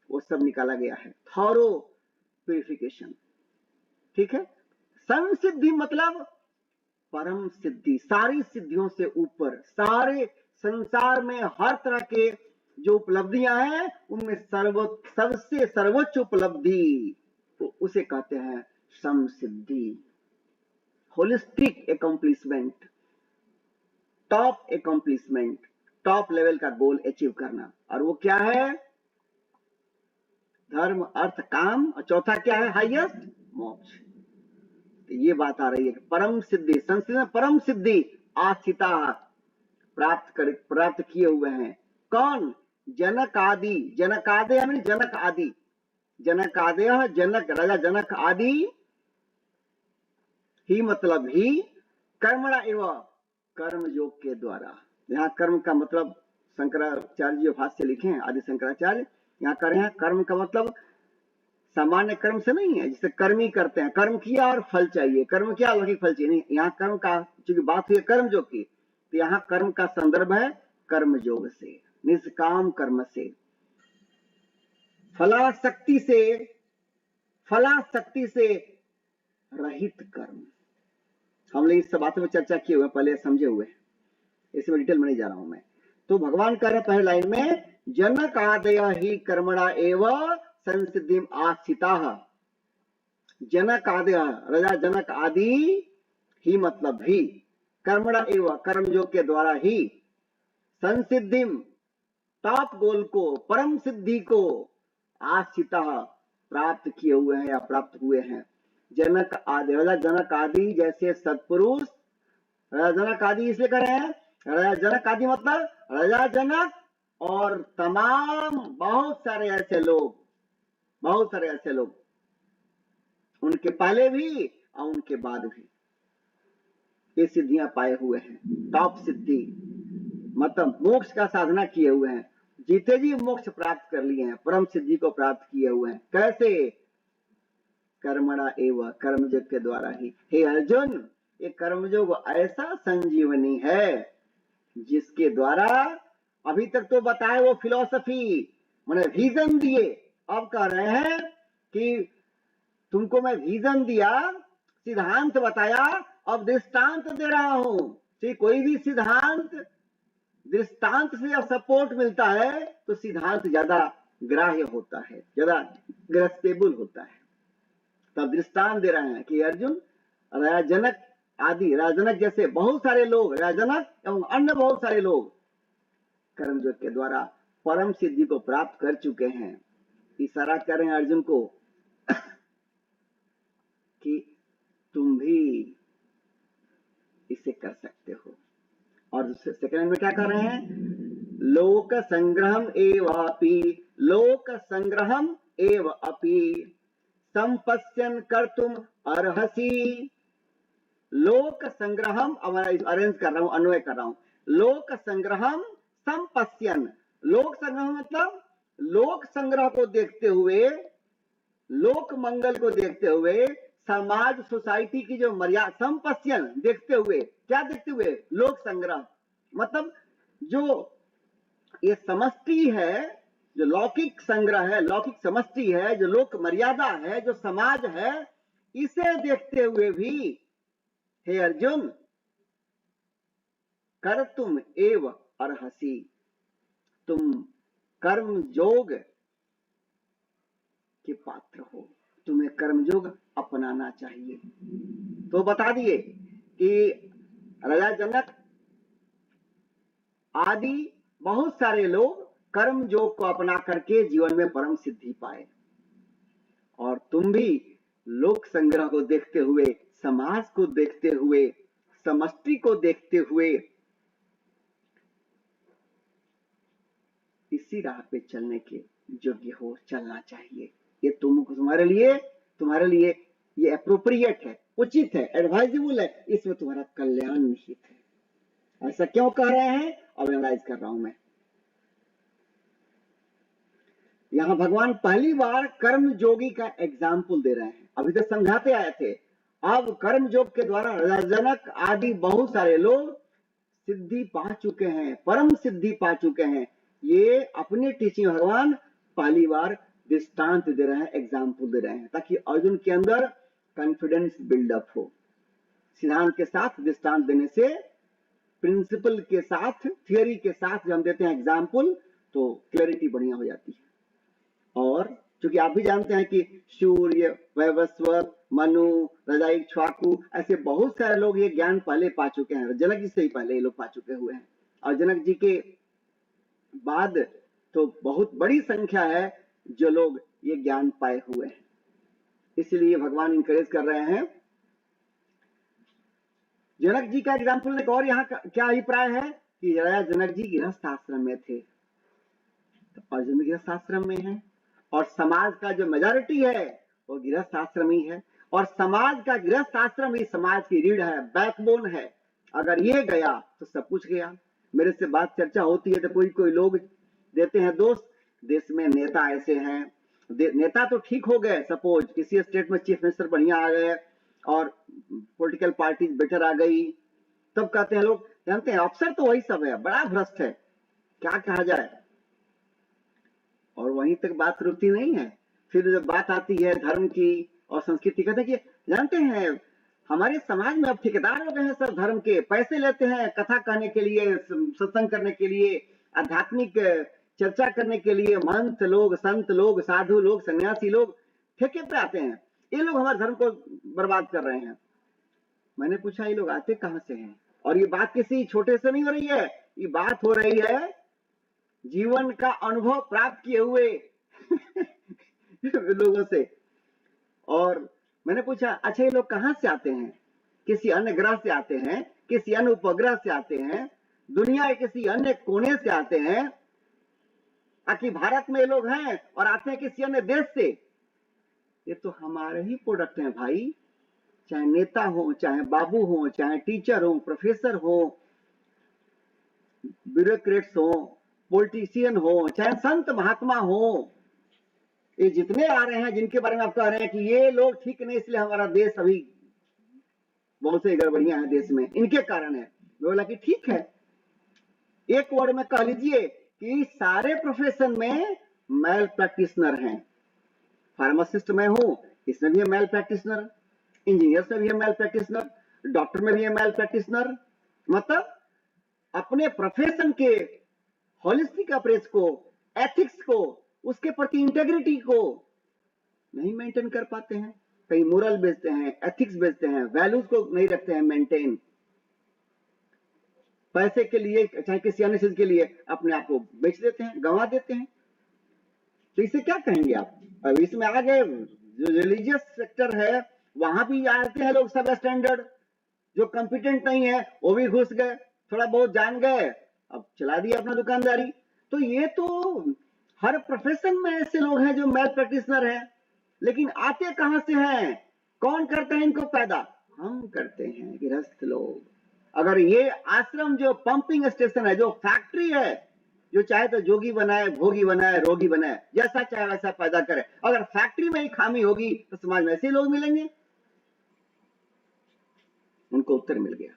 वो सब निकाला गया है। थॉरो प्यूरिफिकेशन, ठीक है। संसिद्धि मतलब परम सिद्धि, सारी सिद्धियों से ऊपर, सारे संसार में हर तरह के जो उपलब्धियां हैं उनमें सबसे सर्वोच्च उपलब्धि, तो उसे कहते हैं समसिद्धि। Holistic accomplishment, top accomplishment, top level का गोल अचीव करना। और वो क्या है? धर्म अर्थ काम, और चौथा क्या है? हाईएस्ट मोक्ष। तो ये बात आ रही है कि परम सिद्धि, संस्कृत परम सिद्धि आस्थिता प्राप्त किए हुए हैं। कौन? जनक आदि, जनक आदि यानी जनक आदि, जनक आदय, जनक राजा जनक आदि ही मतलब ही कर्मणा एवं, कर्म योग के द्वारा। यहाँ कर्म का मतलब शंकराचार्य जी भाष्य लिखे हैं, आदि शंकराचार्य, यहाँ कर रहे हैं कर्म का मतलब सामान्य कर्म से नहीं है, जिसे कर्मी करते हैं, कर्म किया और फल चाहिए, कर्म किया अलौकिक फल चाहिए, नहीं। यहाँ कर्म का चूंकि बात हुई है कर्म योग की, तो यहाँ कर्म का संदर्भ है कर्म योग से, निष्काम कर्म से, फलाशक्ति से रहित कर्म। हमने इस सब बातों में चर्चा किए हुए, पहले समझे हुए, इसमें डिटेल में नहीं जा रहा हूं मैं। तो भगवान कह रहे पहले लाइन में, जनक आदय ही कर्मणा एवं संसिद्धिम आस्थिताः। जनक आदय, राजा जनक आदि ही मतलब ही, कर्मणा एवं कर्म योग के द्वारा ही, संसिद्धिम टॉप गोल को, परम सिद्धि को, आस्थिताः प्राप्त किए हुए हैं या प्राप्त हुए हैं। जनक आदि, राजा जनक आदि जैसे सत्पुरुष, राजा जनक आदि इसलिए कर रहे हैं, राजा जनक आदि मतलब राजा जनक और तमाम बहुत सारे ऐसे लोग, उनके पहले भी और उनके बाद भी ये सिद्धियां पाए हुए हैं। टॉप सिद्धि मतलब मोक्ष का साधना किए हुए हैं, जीते जी मोक्ष प्राप्त कर लिए हैं, परम सिद्धि को प्राप्त किए हुए हैं। कैसे? कर्मणा एवं, कर्मयोग के द्वारा ही। हे अर्जुन, ये कर्मयोग ऐसा संजीवनी है जिसके द्वारा, अभी तक तो बताए वो फिलॉसफी, मैंने विजन दिए, अब कह रहे हैं कि तुमको मैं विजन दिया, सिद्धांत बताया, अब दृष्टांत दे रहा हूं। कोई भी सिद्धांत दृष्टांत से जब सपोर्ट मिलता है तो सिद्धांत ज्यादा ग्राह्य होता है, ज्यादा ग्रस्पेबल होता है। तब दृष्टांत दे रहे हैं कि अर्जुन, राजा जनक आदि, राजा जनक जैसे बहुत सारे लोग, राजा जनक एवं अन्य बहुत सारे लोग कर्मयोग के द्वारा परम सिद्धि को प्राप्त कर चुके हैं। इशारा कर रहे हैं अर्जुन को कि तुम भी इसे कर सकते हो। और सेकंड में क्या कर रहे हैं? लोक संग्रहम एवापि, लोक संग्रहम एव अपि संपश्यन कर्तुम अर्हसि। लोक संग्रहम, अरेंज कर रहा हूं, अन्वय कर रहा हूं। लोक संग्रहम संपश्यन, लोक संग्रह मतलब लोक संग्रह को देखते हुए, लोक मंगल को देखते हुए, समाज सोसाइटी की जो मर्यादा, संपश्यन देखते हुए, क्या देखते हुए? लोक संग्रह मतलब जो ये समष्टि है, जो लौकिक संग्रह है, लौकिक समष्टि है, जो लोक मर्यादा है, जो समाज है, इसे देखते हुए भी हे अर्जुन कर तुम एव अर्हसि, तुम कर्म योग के पात्र हो, तुम्हें कर्मयोग अपनाना चाहिए। तो बता दिए कि राजा जनक आदि बहुत सारे लोग कर्म योग को अपना करके जीवन में परम सिद्धि पाए, और तुम भी लोक संग्रह को देखते हुए, समाज को देखते हुए, समष्टि को देखते हुए इसी राह पे चलने के योग्य हो, चलना चाहिए। ये तुम्हारे लिए ये एप्रोप्रिएट है, उचित है, एडवाइजेबल है, इसमें तुम्हारा कल्याण निहित है। ऐसा क्यों कह रहे हैं? अब एनालाइज कर रहा हूं मैं। यहां भगवान पहली बार कर्म योगी का एग्जाम्पल दे रहे हैं। अभी तक समझाते आए थे, अब कर्म योग के द्वारा जनक आदि बहुत सारे लोग सिद्धि पा चुके हैं, परम सिद्धि पा चुके हैं। ये अपनी टीचिंग भगवान पहली बार दृष्टांत दे रहे हैं, एग्जाम्पल दे रहे हैं, ताकि अर्जुन के अंदर कॉन्फिडेंस बिल्डअप हो। सिद्धांत के साथ दृष्टांत देने से, प्रिंसिपल के साथ, थियोरी के साथ जब हम देते हैं एग्जाम्पल, तो क्लैरिटी बढ़िया हो जाती है। और क्योंकि आप भी जानते हैं कि सूर्य, वैवस्वत, मनु, राजा इक्ष्वाकु, ऐसे बहुत सारे लोग ये ज्ञान पहले पा चुके हैं। जनक जी से ही पहले ये लोग पा चुके हुए हैं, और जनक जी के बाद तो बहुत बड़ी संख्या है जो लोग ये ज्ञान पाए हुए हैं। इसलिए भगवान इंकरेज कर रहे हैं। जनक जी का एग्जाम्पल एक और यहाँ क्या अभिप्राय है कि राजा जनक जी गृहस्थ आश्रम में थे, तो अर्जुन भी गृहस्थ आश्रम में है, और समाज का जो मेजॉरिटी है वो गृहस्थ आश्रम ही है, और समाज का गृहस्थ आश्रम ही समाज की रीढ़ है, बैकबोन है। अगर ये गया तो सब कुछ गया। मेरे से बात चर्चा होती है तो कोई लोग देते हैं दोस्त, देश में नेता ऐसे हैं, नेता तो ठीक हो गए, सपोज किसी स्टेट में चीफ मिनिस्टर बढ़िया आ गए और पॉलिटिकल पार्टी बेटर आ गई, तब कहते हैं लोग, जानते हैं अफसर तो वही सब है, बड़ा भ्रष्ट है, क्या कहा जाए। और वहीं तक बात रुकती नहीं है। फिर जब बात आती है धर्म की और संस्कृति, कहते हैं कि जानते हैं हमारे समाज में अब ठेकेदार हो गए हैं सब धर्म के, पैसे लेते हैं कथा कहने के लिए, सत्संग करने के लिए, आध्यात्मिक चर्चा करने के लिए, महंत लोग, संत लोग, साधु लोग, सन्यासी लोग ठेके पे आते हैं। ये लोग हमारे धर्म को बर्बाद कर रहे हैं। मैंने पूछा ये लोग आते कहां से हैं? और ये बात किसी छोटे से नहीं हो रही है, ये बात हो रही है जीवन का अनुभव प्राप्त किए हुए लोगों से। और मैंने पूछा अच्छा ये लोग कहां से आते हैं? किसी अन्य ग्रह से आते हैं, किसी अन्य उपग्रह से आते हैं, दुनिया के किसी अन्य कोने से आते हैं, ताकि भारत में लोग हैं और आते हैं किसी अन्य देश से? ये तो हमारे ही प्रोडक्ट हैं भाई, चाहे नेता हो, चाहे बाबू हो, चाहे टीचर हो, प्रोफेसर हो, ब्यूरोक्रेट्स हो, पॉलिटिशियन हो, चाहे संत महात्मा हो, ये जितने आ रहे हैं जिनके बारे में आप कह रहे हैं कि ये लोग ठीक नहीं इसलिए हमारा देश अभी बहुत से गड़बड़ियां हैं देश में, इनके कारण है। बोला कि ठीक है, एक वर्ड में कह लीजिए कि सारे प्रोफेशन में मेल प्रैक्टिशनर हैं। फार्मासिस्ट मैं हूं, इसमें भी है मैल प्रैक्टिशनर, इंजीनियर्स में भी है मैल प्रैक्टिशनर, डॉक्टर में भी है मैल प्रैक्टिशनर। मतलब अपने प्रोफेशन के होलिस्टिक अप्रोच को, एथिक्स को, उसके प्रति इंटेग्रिटी को नहीं मेंटेन कर पाते हैं। कहीं मोरल बेचते हैं, एथिक्स बेचते हैं, वैल्यूज को नहीं रखते हैं मेंटेन। पैसे के लिए, चाहे किसी अन्य चीज के लिए अपने आप को बेच देते हैं, गंवा देते हैं। तो इसे क्या कहेंगे आप? अब इसमें आगे जो रिलीजियस सेक्टर है वहां भी आते हैं लोग सब स्टैंडर्ड, जो कॉम्पिटेंट नहीं है वो भी घुस गए, थोड़ा बहुत जान गए, अब चला दिया अपना दुकानदारी। तो ये तो हर प्रोफेशन में ऐसे लोग हैं जो मैल प्रैक्टिशनर हैं, लेकिन आते कहां से हैं? कौन करता है इनको पैदा? हम करते हैं, गृहस्थ लोग। अगर ये आश्रम जो पंपिंग स्टेशन है, जो फैक्ट्री है, जो चाहे तो जोगी बनाए, भोगी बनाए, रोगी बनाए, जैसा चाहे वैसा पैदा करे, अगर फैक्ट्री में ही खामी होगी तो समाज में ऐसे लोग मिलेंगे। उनको उत्तर मिल गया।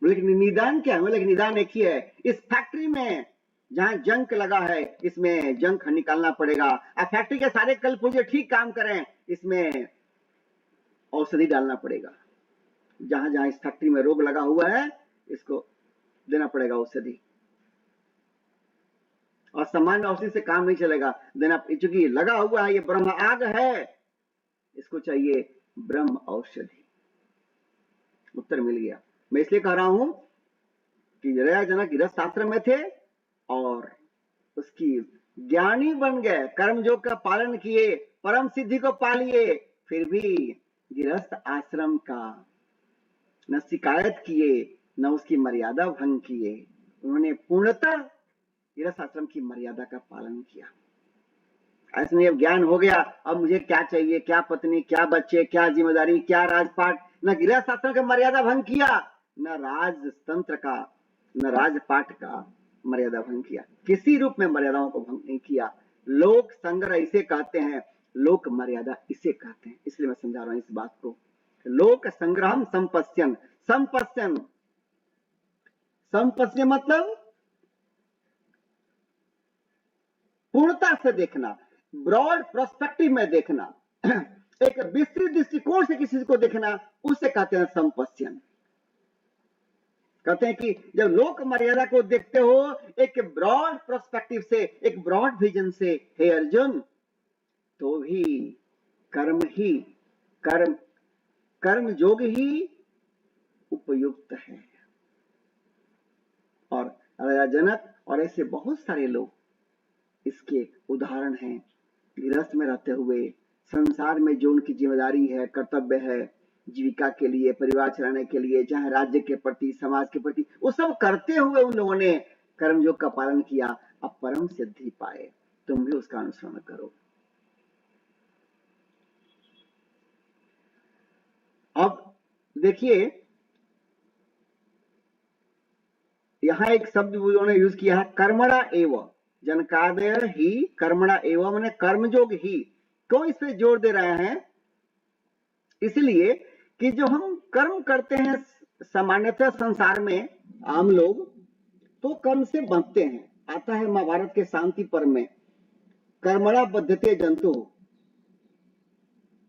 लेकिन निदान क्या है? लेकिन निदान एक ही है, इस फैक्ट्री में जहां जंक लगा है इसमें जंक निकालना पड़ेगा। अब फैक्ट्री के सारे कल पुर्जे ठीक काम करें, इसमें औषधि डालना पड़ेगा। जहां जहां इस फैक्ट्री में रोग लगा हुआ है इसको देना पड़ेगा औषधि। और सामान्य औषधि से काम नहीं चलेगा, देना, चूंकि लगा हुआ है, ये ब्रह्म आग है, इसको चाहिए ब्रह्म औषधि। उत्तर मिल गया। मैं इसलिए कह रहा हूं कि रया जनक गृहस्थ आश्रम में थे और उसकी ज्ञानी बन गए, कर्मयोग का पालन किए, परम सिद्धि को पा लिए, फिर भी गृहस्थ आश्रम का न शिकायत किए, न उसकी मर्यादा भंग किए। उन्होंने पूर्णतः गृहस्थ आश्रम की मर्यादा का पालन किया। ऐसे नहीं अब ज्ञान हो गया, अब मुझे क्या चाहिए, क्या पत्नी, क्या बच्चे, क्या जिम्मेदारी, क्या राजपाट। न गृहस्थ आश्रम का मर्यादा भंग किया, न राजतंत्र का, न राजपाट का मर्यादा भंग किया। किसी रूप में मर्यादाओं को भंग नहीं किया। लोक संग्रह इसे कहते हैं, लोक मर्यादा इसे कहते हैं। इसलिए मैं समझा रहा हूं इस बात को। लोक संग्रहम संपश्यन, संपश्यन, संपश्य मतलब पूर्णता से देखना, ब्रॉड प्रोस्पेक्टिव में देखना, एक विस्तृत दृष्टिकोण से किसी को देखना, उसे कहते हैं संपश्यन। कहते हैं कि जब लोक मर्यादा को देखते हो एक ब्रॉड प्रोस्पेक्टिव से, एक ब्रॉड विजन से, हे अर्जुन, तो भी कर्म ही, कर्म योग ही उपयुक्त है। और राजा जनक और ऐसे बहुत सारे लोग इसके उदाहरण हैं। गृहस्थ में रहते हुए संसार में जो उनकी जिम्मेदारी है, कर्तव्य है, जीविका के लिए, परिवार चलाने के लिए, चाहे राज्य के प्रति, समाज के प्रति, वो सब करते हुए उन लोगों ने कर्मयोग का पालन किया, अब परम सिद्धि पाए। तुम भी उसका अनुसरण करो। अब देखिए यहां एक शब्द उन्होंने यूज किया है, कर्मणा एव, जनकादय ही कर्मणा एव, मैंने कर्मयोग ही। क्यों इस पे जोर दे रहे हैं? इसलिए कि जो हम कर्म करते हैं सामान्यतः संसार में आम लोग तो कर्म से बंधते हैं। आता है महाभारत के शांति पर्व में, कर्मणा बद्धते जंतु,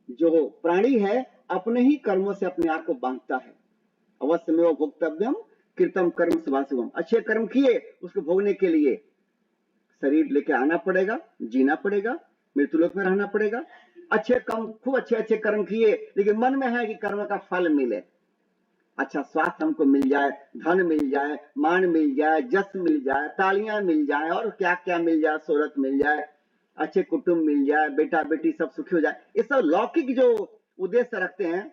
जो प्राणी है अपने ही कर्मों से अपने आप को बांधता है। अवश्य में वो भोक्तव्यम कृतम कर्म शुभाशुभम, अच्छे कर्म किए, उसको भोगने के लिए शरीर लेके आना पड़ेगा, जीना पड़ेगा, मृत्युलोक में रहना पड़ेगा। अच्छे कर्म, खूब अच्छे अच्छे कर्म किए, लेकिन मन में है कि कर्म का फल मिले, अच्छा स्वास्थ्य हमको मिल जाए, धन मिल जाए, मान मिल जाए, जस मिल जाए, तालियां मिल जाए, और क्या क्या मिल जाए, शोहरत मिल जाए, अच्छे कुटुंब मिल जाए, बेटा बेटी सब सुखी हो जाए। ये सब लौकिक जो उद्देश्य रखते हैं,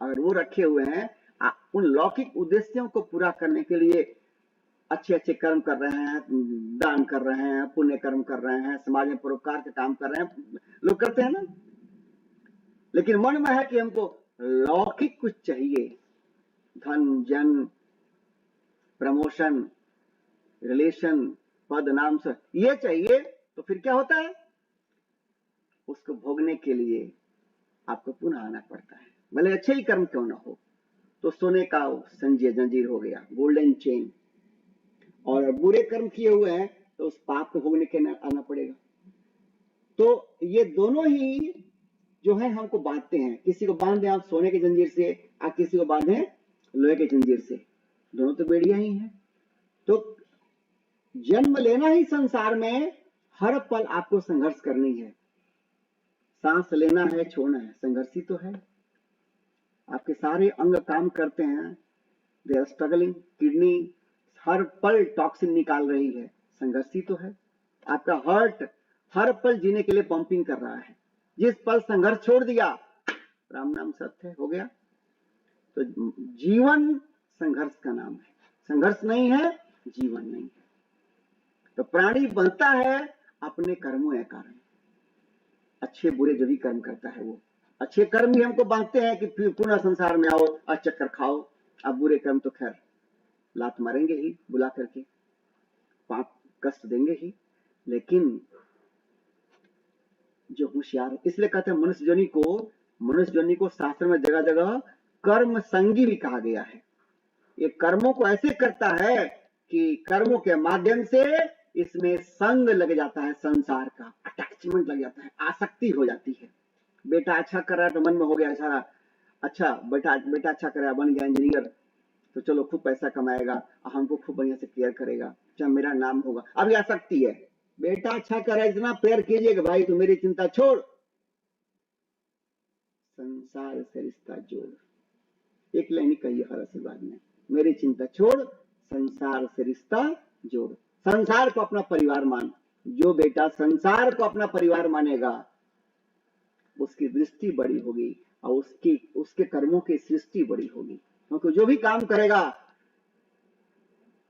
अगर वो रखे हुए हैं, उन लौकिक उद्देश्यों को पूरा करने के लिए अच्छे अच्छे कर्म कर रहे हैं, दान कर रहे हैं, पुण्य कर्म कर रहे हैं, समाज में परोपकार का काम कर रहे हैं, लोग करते हैं ना। लेकिन मन में है कि हमको लौकिक कुछ चाहिए, धन, जन, प्रमोशन, रिलेशन, पद, नाम से ये चाहिए, तो फिर क्या होता है? उसको भोगने के लिए आपको पुनः आना पड़ता है, भले अच्छे ही कर्म क्यों ना हो। तो सोने का जंजीर हो गया, गोल्डन चेन। और बुरे कर्म किए हुए हैं तो उस पाप को भोगने के आना पड़ेगा। तो ये दोनों ही जो है हमको बांधते हैं। किसी को बांध दें आप सोने की जंजीर से, आप किसी को बांधे लोहे की जंजीर से, दोनों तो बेड़ियां ही हैं। तो जन्म लेना ही संसार में हर पल आपको संघर्ष करनी है। सांस लेना है, छोड़ना है, संघर्ष ही तो है। आपके सारे अंग काम करते हैं, दे आर स्ट्रगलिंग। किडनी हर पल टॉक्सिन निकाल रही है, संघर्ष ही तो है। आपका हार्ट हर पल जीने के लिए पंपिंग कर रहा है। जिस पल संघर्ष छोड़ दिया, राम नाम सत्य है, हो गया। तो जीवन संघर्ष का नाम है। संघर्ष नहीं है, जीवन नहीं है। तो प्राणी बनता है अपने कर्मों के कारण। अच्छे बुरे जो भी कर्म करता है, वो अच्छे कर्म ही हमको बांधते हैं कि फिर पुनः संसार में आओ और चक्कर खाओ। अब बुरे कर्म तो खैर लात मारेंगे ही, बुला करके पाप कष्ट देंगे ही। लेकिन जो होशियार, इसलिए कहते हैं मनुष्य जोनि को शास्त्र में जगह जगह कर्म संगी भी कहा गया है। ये कर्मों को ऐसे करता है कि कर्मों के माध्यम से इसमें संग लग जाता है, संसार का अटैचमेंट लग जाता है, आसक्ति हो जाती है। बेटा अच्छा कर रहा है तो मन में हो गया सारा, अच्छा बेटा अच्छा कर रहा है, बन गया इंजीनियर, तो चलो खूब पैसा कमाएगा, हमको खूब बढ़िया से केयर करेगा, चाहे मेरा नाम होगा। अब ये आसक्ति है। बेटा अच्छा कर रहा है, इतना प्रेयर कीजिएगा भाई तो मेरी चिंता छोड़, संसार से रिश्ता जोड़। एक लाइन कही हर आशीर्वाद में, मेरी चिंता छोड़, संसार से रिश्ता जोड़। संसार को अपना परिवार मान। जो बेटा संसार को अपना परिवार मानेगा, उसकी दृष्टि बड़ी होगी और उसके कर्मों की सृष्टि बड़ी होगी। क्योंकि जो भी काम करेगा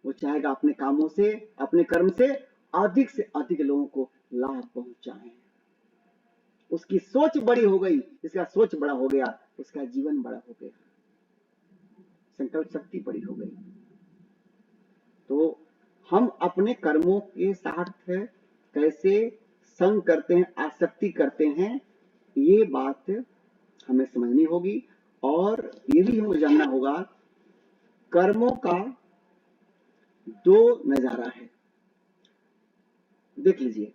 वो चाहेगा अपने कामों से, अपने कर्म से अधिक लोगों को लाभ पहुंचाए। उसकी सोच बड़ी हो गई, इसका सोच बड़ा हो गया, उसका जीवन बड़ा हो गया, संकल्प शक्ति बड़ी हो गई। तो हम अपने कर्मों के साथ कैसे संग करते हैं, आसक्ति करते हैं, ये बात हमें समझनी होगी। और ये भी हमें जानना होगा, कर्मों का दो नजारा है। देख लीजिए,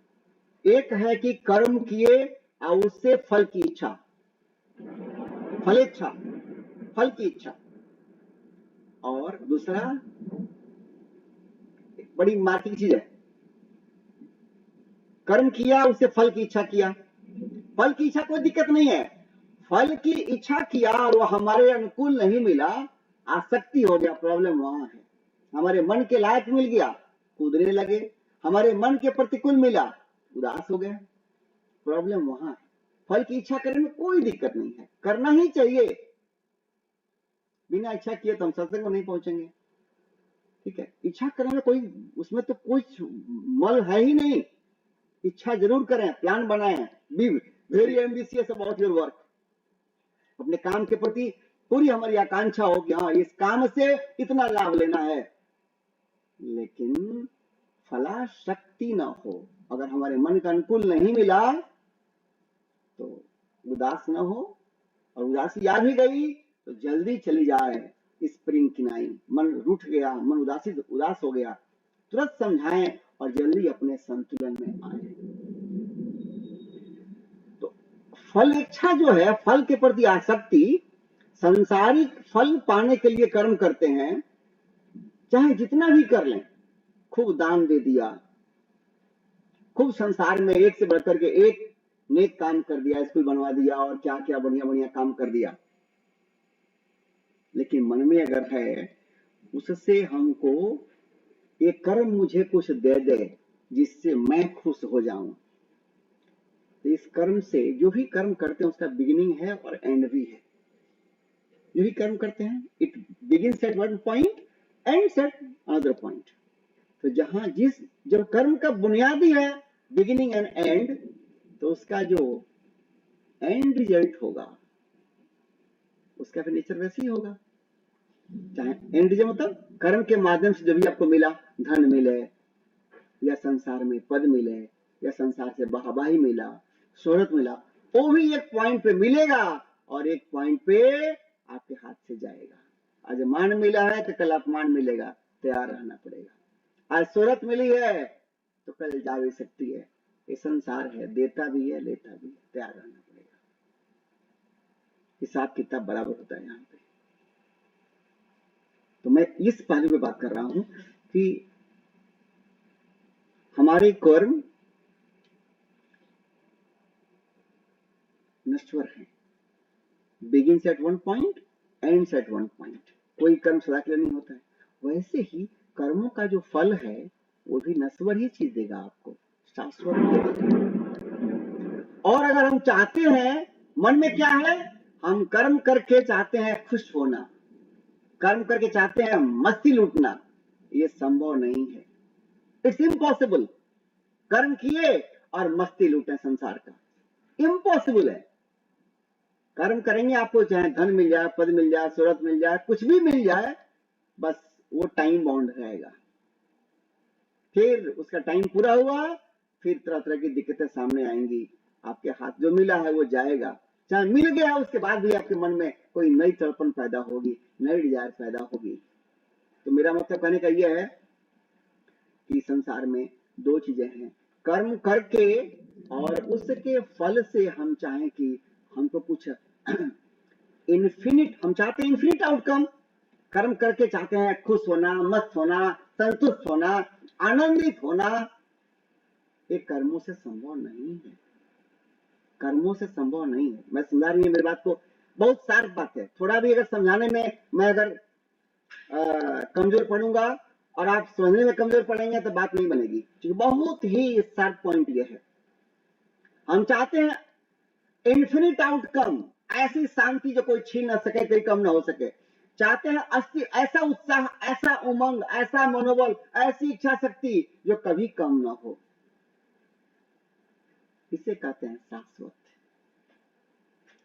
एक है कि कर्म किए और उससे फल की इच्छा, फल की इच्छा। और दूसरा बड़ी मार्किंग चीज है, कर्म किया उससे फल की इच्छा किया। फल की इच्छा कोई दिक्कत नहीं है, फल की इच्छा किया और वो हमारे अनुकूल नहीं मिला, आसक्ति हो गया, प्रॉब्लम वहां है। हमारे मन के लायक मिल गया, कूदने लगे, हमारे मन के प्रतिकूल मिला, उदास हो गए, प्रॉब्लम वहां है। फल की इच्छा करने में कोई दिक्कत नहीं है, करना ही चाहिए। बिना इच्छा किए तो हम सत्संग में नहीं पहुंचेंगे, ठीक है। इच्छा करने में कोई, उसमें तो कोई मल है ही नहीं। इच्छा जरूर करें, प्लान बनाएं, be very ambitious about your work. अपने काम के प्रति पूरी हमारी आकांक्षा हो कि हाँ इस काम से इतना लाभ लेना है, लेकिन फलाशक्ति ना हो। अगर हमारे मन का अनुकूल नहीं मिला तो उदास ना हो, और उदासी आ भी गई तो जल्दी चली जाए स्प्रिंग किनाई। मन रूठ गया, मन उदास हो गया, तुरंत समझाएं और जल्दी अपने संतुलन में आए। तो फल इच्छा जो है, फल के प्रति आसक्ति, संसारिक फल पाने के लिए कर्म करते हैं, चाहे जितना भी कर लें, खूब दान दे दिया, खूब संसार में एक से बढ़कर के एक नेक काम कर दिया, स्कूल बनवा दिया और क्या क्या बढ़िया बढ़िया काम कर दिया, लेकिन मन में अगर है उससे हमको ये कर्म मुझे कुछ दे दे जिससे मैं खुश हो जाऊं, तो इस कर्म से, जो भी कर्म करते हैं उसका बिगिनिंग है और एंड भी है। जो भी कर्म करते हैं, it begins at one point ends at another point. तो जब कर्म का बुनियादी है बिगिनिंग एंड एंड, तो उसका जो एंड रिजल्ट होगा उसका फिर नेचर वैसे ही होगा। चाहे एंड जो मतलब कर्म के माध्यम से जो भी आपको मिला, धन मिले या संसार में पद मिले या संसार से वाहवाही मिला, शोहरत मिला, वो भी एक पॉइंट पे मिलेगा और एक पॉइंट पे आपके हाथ से जाएगा। आज मान मिला है तो कल अपमान मिलेगा, तैयार रहना पड़ेगा। आज शोहरत मिली है तो कल जा भी सकती है, ये संसार है, देता भी है लेता भी है, तैयार रहना पड़ेगा। हिसाब किताब बराबर होता है यहाँ पे। तो मैं इस पहलू पे बात कर रहा हूं कि हमारे कर्म नश्वर है, begins at one point, ends eight one point. कोई कर्म सदा के लिए नहीं होता है। वैसे ही कर्मों का जो फल है वो भी नश्वर ही चीज देगा आपको, शाश्वत नहीं देगा। और अगर हम चाहते हैं, मन में क्या है, हम कर्म करके चाहते हैं खुश होना, कर्म करके चाहते हैं मस्ती लूटना, ये संभव नहीं है। It's impossible. कर्म किए और मस्ती लूटे संसार का, इम्पॉसिबल है। कर्म करेंगे, आपको चाहे धन मिल जाए, पद मिल जाए, शोहरत मिल जाए, कुछ भी मिल जाए, बस वो टाइम बाउंड रहेगा। फिर उसका टाइम पूरा हुआ, फिर तरह तरह की दिक्कतें सामने आएंगी। आपके हाथ जो मिला है वो जाएगा। चाहे मिल गया उसके बाद भी आपके मन में कोई नई तड़पन पैदा होगी, नई डिजायर पैदा होगी। तो मेरा मतलब कहने का यह है कि संसार में दो चीजें हैं, कर्म करके और उसके फल से हम चाहें कि हमको कुछ इन्फिनिट, हम चाहते हैं इन्फिनिट आउटकम। कर्म करके चाहते हैं खुश होना, मस्त होना, संतुष्ट होना, आनंदित होना। ये कर्मों से संभव नहीं है, कर्मों से संभव नहीं है। मैं समझा रही हूँ मेरी बात को, बहुत शार्प बात है। थोड़ा भी अगर समझाने में मैं अगर कमजोर पड़ूंगा और आप समझने में कमजोर पड़ेंगे तो बात नहीं बनेगी, क्योंकि बहुत ही शार्प पॉइंट ये है। हम चाहते हैं इन्फिनिट आउटकम, ऐसी शांति जो कोई छीन न सके, कोई कम ना हो सके। चाहते हैं ऐसा उत्साह, ऐसा उमंग, ऐसा मनोबल, ऐसी इच्छा शक्ति जो कभी कम ना हो। इसे कहते हैं शाश्वत।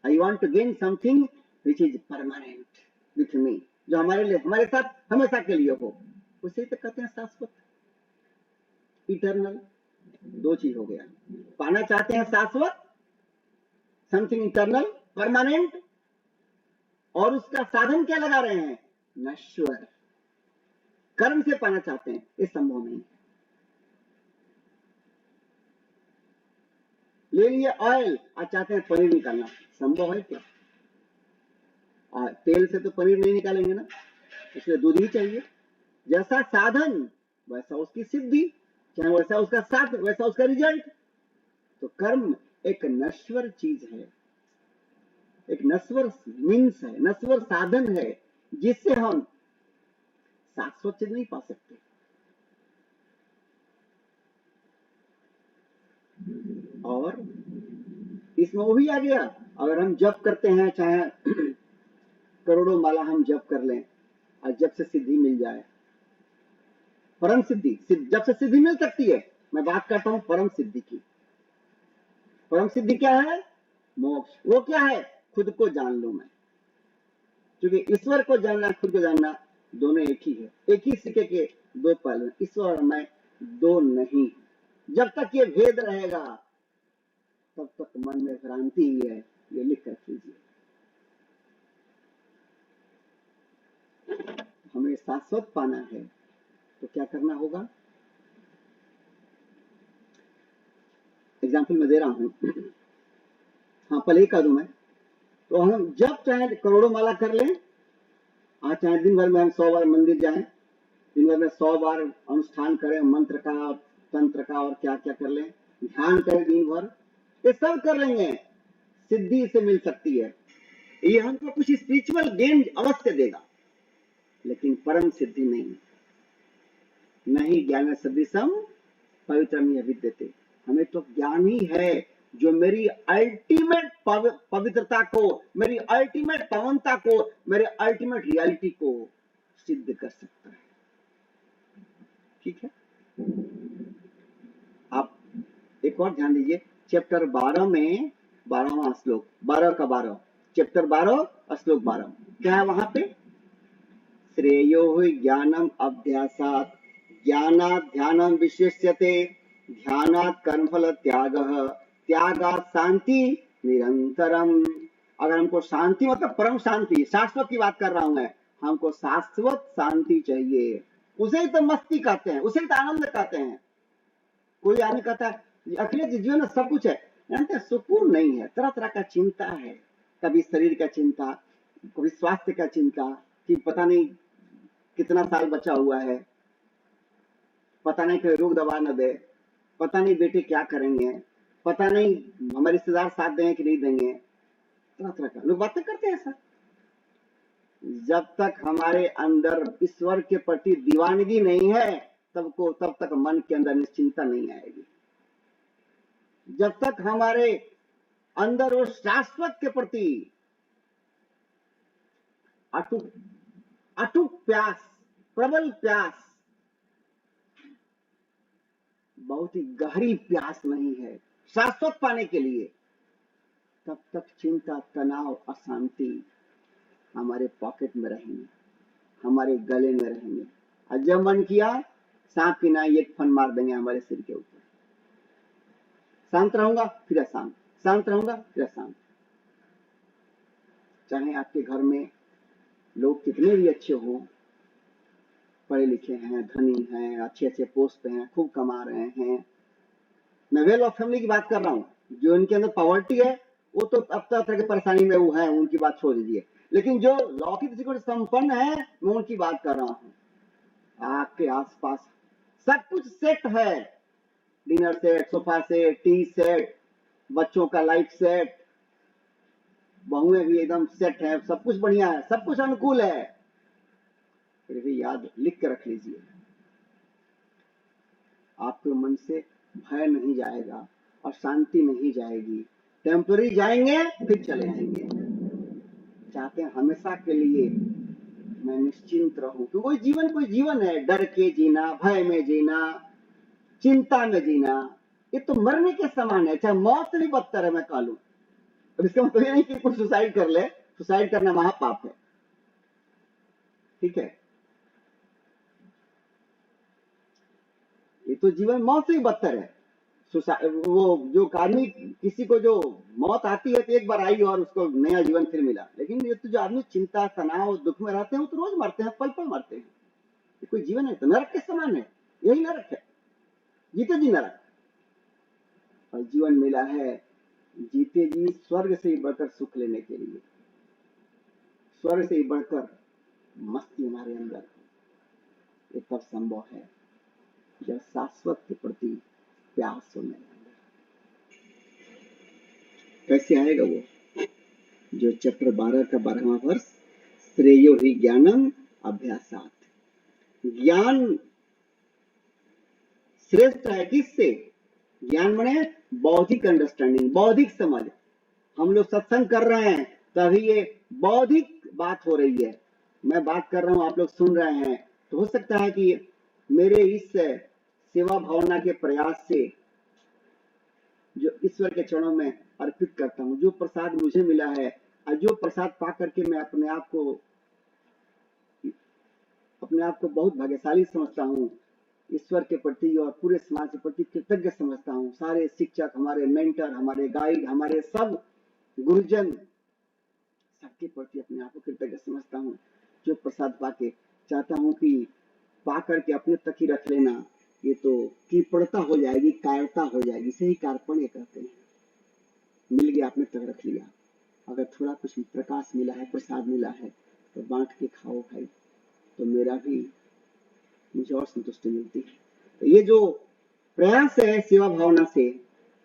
I want to gain something which is permanent with me, जो हमारे लिए, हमारे साथ हमेशा के लिए हो, उसे तो कहते हैं शाश्वत, इटर्नल। दो चीज हो गया, पाना चाहते हैं शाश्वत, समथिंग इटर्नल, परमानेंट, और उसका साधन क्या लगा रहे हैं, नश्वर। कर्म से पाना चाहते हैं, ये संभव नहीं है। ले लिए ऑयल, आज चाहते हैं पनीर निकालना, संभव है क्या? और तेल से तो पनीर नहीं निकालेंगे ना, इसलिए दूध ही चाहिए। जैसा साधन वैसा उसकी सिद्धि, चाहे वैसा उसका साथ, वैसा उसका रिजल्ट। तो कर्म एक नश्वर चीज है, एक नश्वर मीन्स है, नश्वर साधन है, जिससे हम शाश्वत चीज नहीं पा सकते। और इसमें वो भी आ गया, अगर हम जप करते हैं, चाहे करोड़ों माला हम जप कर लें और जब से सिद्धि मिल जाए, परम सिद्धि, जब से सिद्धि मिल सकती है, मैं बात करता हूं परम सिद्धि की। परम सिद्धि क्या है? मोक्ष। वो क्या है? खुद को जान लो मैं, क्योंकि ईश्वर को जानना, खुद को जानना, दोनों एक ही है, एक ही सिक्के के दो पहलू। ईश्वर और मैं दो नहीं। जब तक ये भेद रहेगा तब तक मन में भ्रांति ही है, ये लिख कर कीजिए। हमें शाश्वत पाना है तो क्या करना होगा? एग्जाम्पल मैं दे रहा हूं, हाँ पहले ही कह दूं मैं, तो हम जब चाहे करोड़ों माला कर लें, आज चाहे दिन भर में हम 100 बार मंदिर जाएं, दिन भर में 100 बार अनुष्ठान करें, मंत्र का, तंत्र का, और क्या क्या कर लें, ध्यान करें दिन भर, ये सब कर लेंगे, सिद्धि से मिल सकती है। ये हमको कुछ स्पिरिचुअल गेन अवश्य देगा, लेकिन परम सिद्धि नहीं। नहीं ज्ञान सदृशम पवित्रम विद्यते। हमें तो ज्ञान ही है जो मेरी अल्टीमेट पवित्रता को, मेरी अल्टीमेट पावनता को, मेरे अल्टीमेट रियलिटी को सिद्ध कर सकता है। ठीक है, आप एक और ध्यान दीजिए, चैप्टर 12 में 12वां श्लोक, 12 का 12, चैप्टर 12 श्लोक 12, क्या है वहां पे? श्रेयो ज्ञानम अभ्यासात ज्ञानात् ध्यानम विशेष्यते, ध्यानात् कर्मफल त्यागः, त्यागात् शांति निरंतरम। अगर हमको शांति, मतलब परम शांति, शाश्वत की बात कर रहा हूं मैं, हमको शाश्वत शांति चाहिए, उसे ही तो मस्ती कहते हैं, उसे ही तो आनंद कहते हैं। कोई आदमी कहता है अखिलेश जी जीवन में सब कुछ है, जानते हैं सुकून नहीं है, तरह तरह का चिंता है, कभी शरीर का चिंता, कभी स्वास्थ्य का चिंता कि पता नहीं कितना साल बचा हुआ है, पता नहीं कोई रोग दबा न दे, पता नहीं बेटे क्या करेंगे, पता नहीं हमारे रिश्तेदार साथ देंगे कि नहीं देंगे, तरह तरह का लोग बातें करते हैं ऐसा। जब तक हमारे अंदर ईश्वर के प्रति दीवानगी नहीं है तब तक मन के अंदर निश्चिंता नहीं आएगी। जब तक हमारे अंदर वो शाश्वत के प्रति अटूट अटूट प्यास, प्रबल प्यास, बहुत ही गहरी प्यास नहीं है शाश्वत पाने के लिए, तब तक चिंता, तनाव, अशांति हमारे पॉकेट में रहेंगे, हमारे गले में रहेंगे। और जब मन किया सांप की नाई एक फन मार देंगे हमारे सिर के ऊपर। शांत रहूंगा फिर अशांत, शांत रहूंगा फिर अशांत। चाहे आपके घर में लोग कितने भी अच्छे हो, पढ़े लिखे हैं, धनी हैं, अच्छे अच्छे पोस्ट पे हैं, खूब कमा रहे हैं, मैं वेल ऑफ फैमिली की बात कर रहा हूँ, जो इनके अंदर पॉवर्टी है वो तो अब तरह की परेशानी में वो है, उनकी बात छोड़ दीजिए, लेकिन जो लौकिक दृष्टि से संपन्न है मैं उनकी बात कर रहा हूँ। आपके आसपास सब कुछ सेट है, dinner set, sofa set, T set, बच्चों का लाइफ सेट, बहुएं भी एकदम सेट है, सब कुछ बढ़िया है, सब कुछ अनुकूल है, फिर भी याद लिख के रख लीजिए, आपके मन से भय नहीं जाएगा और शांति नहीं जाएगी। टेम्पररी जाएंगे फिर चले आएंगे। चाहते हैं हमेशा के लिए मैं निश्चिंत रहूं, तो कोई जीवन है, डर के जीना, भय में जीना, चिंता में जीना, ये तो मरने के समान है, चाहे मौत से भी बदतर है मैं कह लूं। अब इसका मतलब ये नहीं कि कोई सुसाइड कर ले, सुसाइड करना महापाप है, ठीक है, ये तो जीवन मौत से भी बदतर है। वो जो आदमी, किसी को जो मौत आती है तो एक बार आई और उसको नया जीवन फिर मिला, लेकिन ये तो जो आदमी चिंता, तनाव, दुख में रहते हैं वो तो रोज मरते हैं, पल पल मरते हैं, ये कोई जीवन है? तो नरक के समान है, यही नरक है, जीते जी नरक। और जीवन मिला है जीते जी स्वर्ग से ही बढ़कर सुख लेने के लिए, स्वर्ग से ही बढ़कर मस्ती हमारे अंदर, ये तब संभव है जब शाश्वत के प्रति प्यास होने लगे। कैसे आएगा वो? जो चैप्टर 12 का 12वां वर्ष, श्रेयो ही ज्ञानम अभ्यासात, ज्ञान श्रेष्ठ है किससे? ज्ञान माने बौद्धिक अंडरस्टैंडिंग, बौद्धिक समझ। हम लोग सत्संग कर रहे हैं तभी ये बौद्धिक बात हो रही है, मैं बात कर रहा हूं, आप लोग सुन रहे हैं, तो हो सकता है कि मेरे इस सेवा भावना के प्रयास से जो ईश्वर के चरणों में अर्पित करता हूं, जो प्रसाद मुझे मिला है और जो प्रसाद पा करके मैं अपने आप को बहुत भाग्यशाली समझता हूं, ईश्वर के प्रति और पूरे समाज के प्रति कृतज्ञ समझता हूं। सारे शिक्षक, हमारे मेंटर, हमारे गाइड, हमारे सब गुरुजन, सबके प्रति अपने आप को कृतज्ञ समझता हूं। जो प्रसाद पाके चाहता हूं कि पा करके अपने तक ही रख लेना, ये तो कृपणता हो जाएगी, कायरता हो जाएगी, इसे ही कार्पण्य कहते हैं। मिल गया, अपने तक रख लिया, अगर थोड़ा कुछ प्रकाश मिला है, प्रसाद मिला है तो बांट के खाओ भाई, तो मेरा भी, मुझे और संतुष्टि मिलती है। तो ये जो प्रयास है सेवा भावना से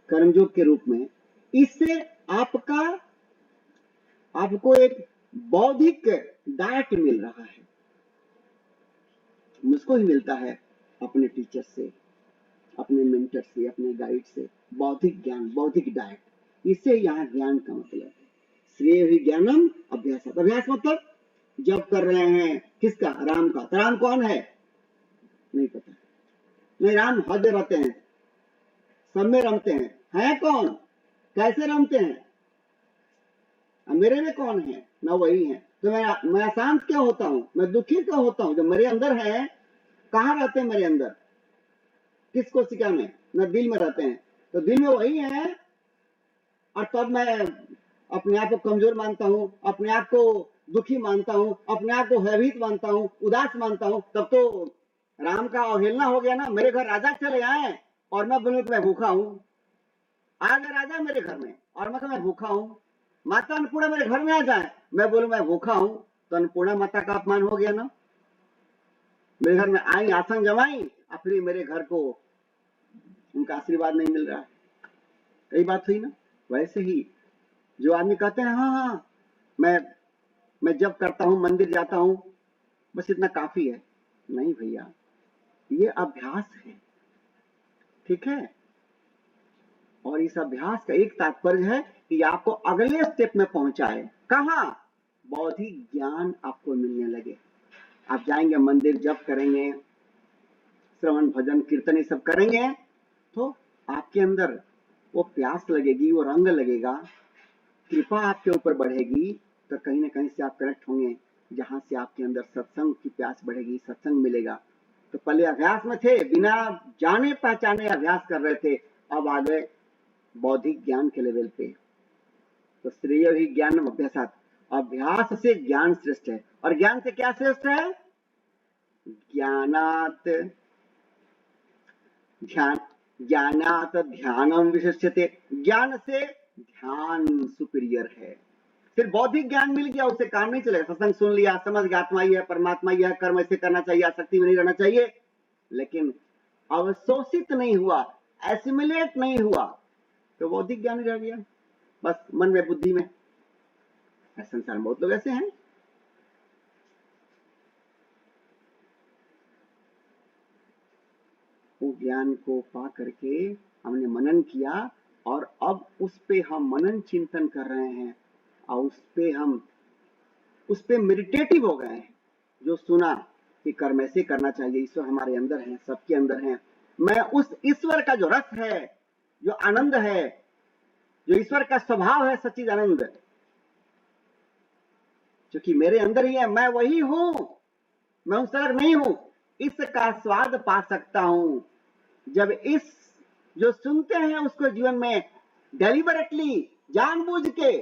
कर्मयोग के रूप में, इससे आपको एक बौद्धिक डाइट मिल रहा है, मुझको ही मिलता है अपने टीचर से, अपने मेंटर से, अपने गाइड से, बौद्धिक ज्ञान, बौद्धिक डाइट, इससे यहाँ ज्ञान का मतलब है। श्रेय ही ज्ञानम अभ्यास, अभ्यास मतलब जब कर रहे हैं किसका? राम का। तो राम कौन है? नहीं पता, नहीं, राम हद रहते हैं, सब में रमते हैं, है कौन? कैसे रमते हैं? मेरे में कौन है? ना वही है। तो मैं अशांत क्यों होता हूँ, मैं दुखी क्यों होता हूँ? जब मेरे अंदर है, कहाँ रहते हैं मेरे अंदर? किस कोशिका में? न दिल में रहते हैं, तो दिल में वही है, और तब मैं अपने आप को कमजोर मानता हूँ, अपने आप को दुखी मानता हूँ, अपने आप को भयभीत मानता हूँ, उदास मानता हूँ, तब तो राम का अवहेलना हो गया ना। मेरे घर राजा चले आए और मैं बोलूं तो मैं भूखा हूँ, अगर आ जाए मेरे घर में और मैं भूखा हूं, माता अन्नपूर्णा मेरे घर में आ जाए, मैं बोलूं मैं भूखा हूं, तो अन्नपूर्णा माता का अपमान हो गया ना। मेरे घर में आई, आसन जमाई, और फिर मेरे घर को उनका आशीर्वाद नहीं मिल रहा। कई बात हुई ना। वैसे ही जो आदमी कहते हैं हाँ हाँ मैं जब करता हूं, मंदिर जाता हूं, बस इतना काफी है, नहीं भैया, ये अभ्यास है, ठीक है। और इस अभ्यास का एक तात्पर्य है कि आपको अगले स्टेप में पहुंचाए। कहां? बौद्धिक ज्ञान आपको मिलने लगे। आप जाएंगे मंदिर, जप करेंगे, श्रवण भजन कीर्तन ये सब करेंगे, तो आपके अंदर वो प्यास लगेगी, वो रंग लगेगा, कृपा आपके ऊपर बढ़ेगी, तो कहीं ना कहीं से आप कनेक्ट होंगे, जहां से आपके अंदर सत्संग की प्यास बढ़ेगी, सत्संग मिलेगा। तो पहले अभ्यास में थे, बिना जाने पहचाने अभ्यास कर रहे थे, अब आ गए बौद्धिक ज्ञान के लेवल पे। तो श्रेय ही ज्ञान अभ्यासात, अभ्यास से ज्ञान श्रेष्ठ है। और ज्ञान से क्या श्रेष्ठ है? ज्ञानात ध्यान, ज्ञानात ध्यानम विशिष्यते, ज्ञान से ध्यान सुपीरियर है। फिर बौद्धिक ज्ञान मिल गया, उससे काम नहीं चलेगा। सत्संग सुन लिया, समझ गया आत्मा ही है, परमात्मा ही है, कर्म ऐसे करना चाहिए, आसक्ति में नहीं रहना चाहिए, लेकिन अवशोषित नहीं हुआ, एसिमिलेट नहीं हुआ, तो बौद्धिक ज्ञान ही रह गया, बस मन में, बुद्धि में। संसार में बहुत लोग ऐसे हैं। वो ज्ञान को पा करके हमने मनन किया, और अब उस पे हम मनन चिंतन कर रहे हैं, और उस पे मेडिटेटिव हो गए हैं। जो सुना कि कर्म ऐसे करना चाहिए, ईश्वर हमारे अंदर है, सबके अंदर है, मैं उस ईश्वर का जो रस है, जो आनंद है, जो ईश्वर का स्वभाव है, सच्चिदानंद, जो कि मेरे अंदर ही है, मैं वही हूं, मैं उस तरह नहीं हूं, इसका स्वाद पा सकता हूं जब इस जो सुनते हैं उसको जीवन में डेलिबरेटली, जानबूझ के,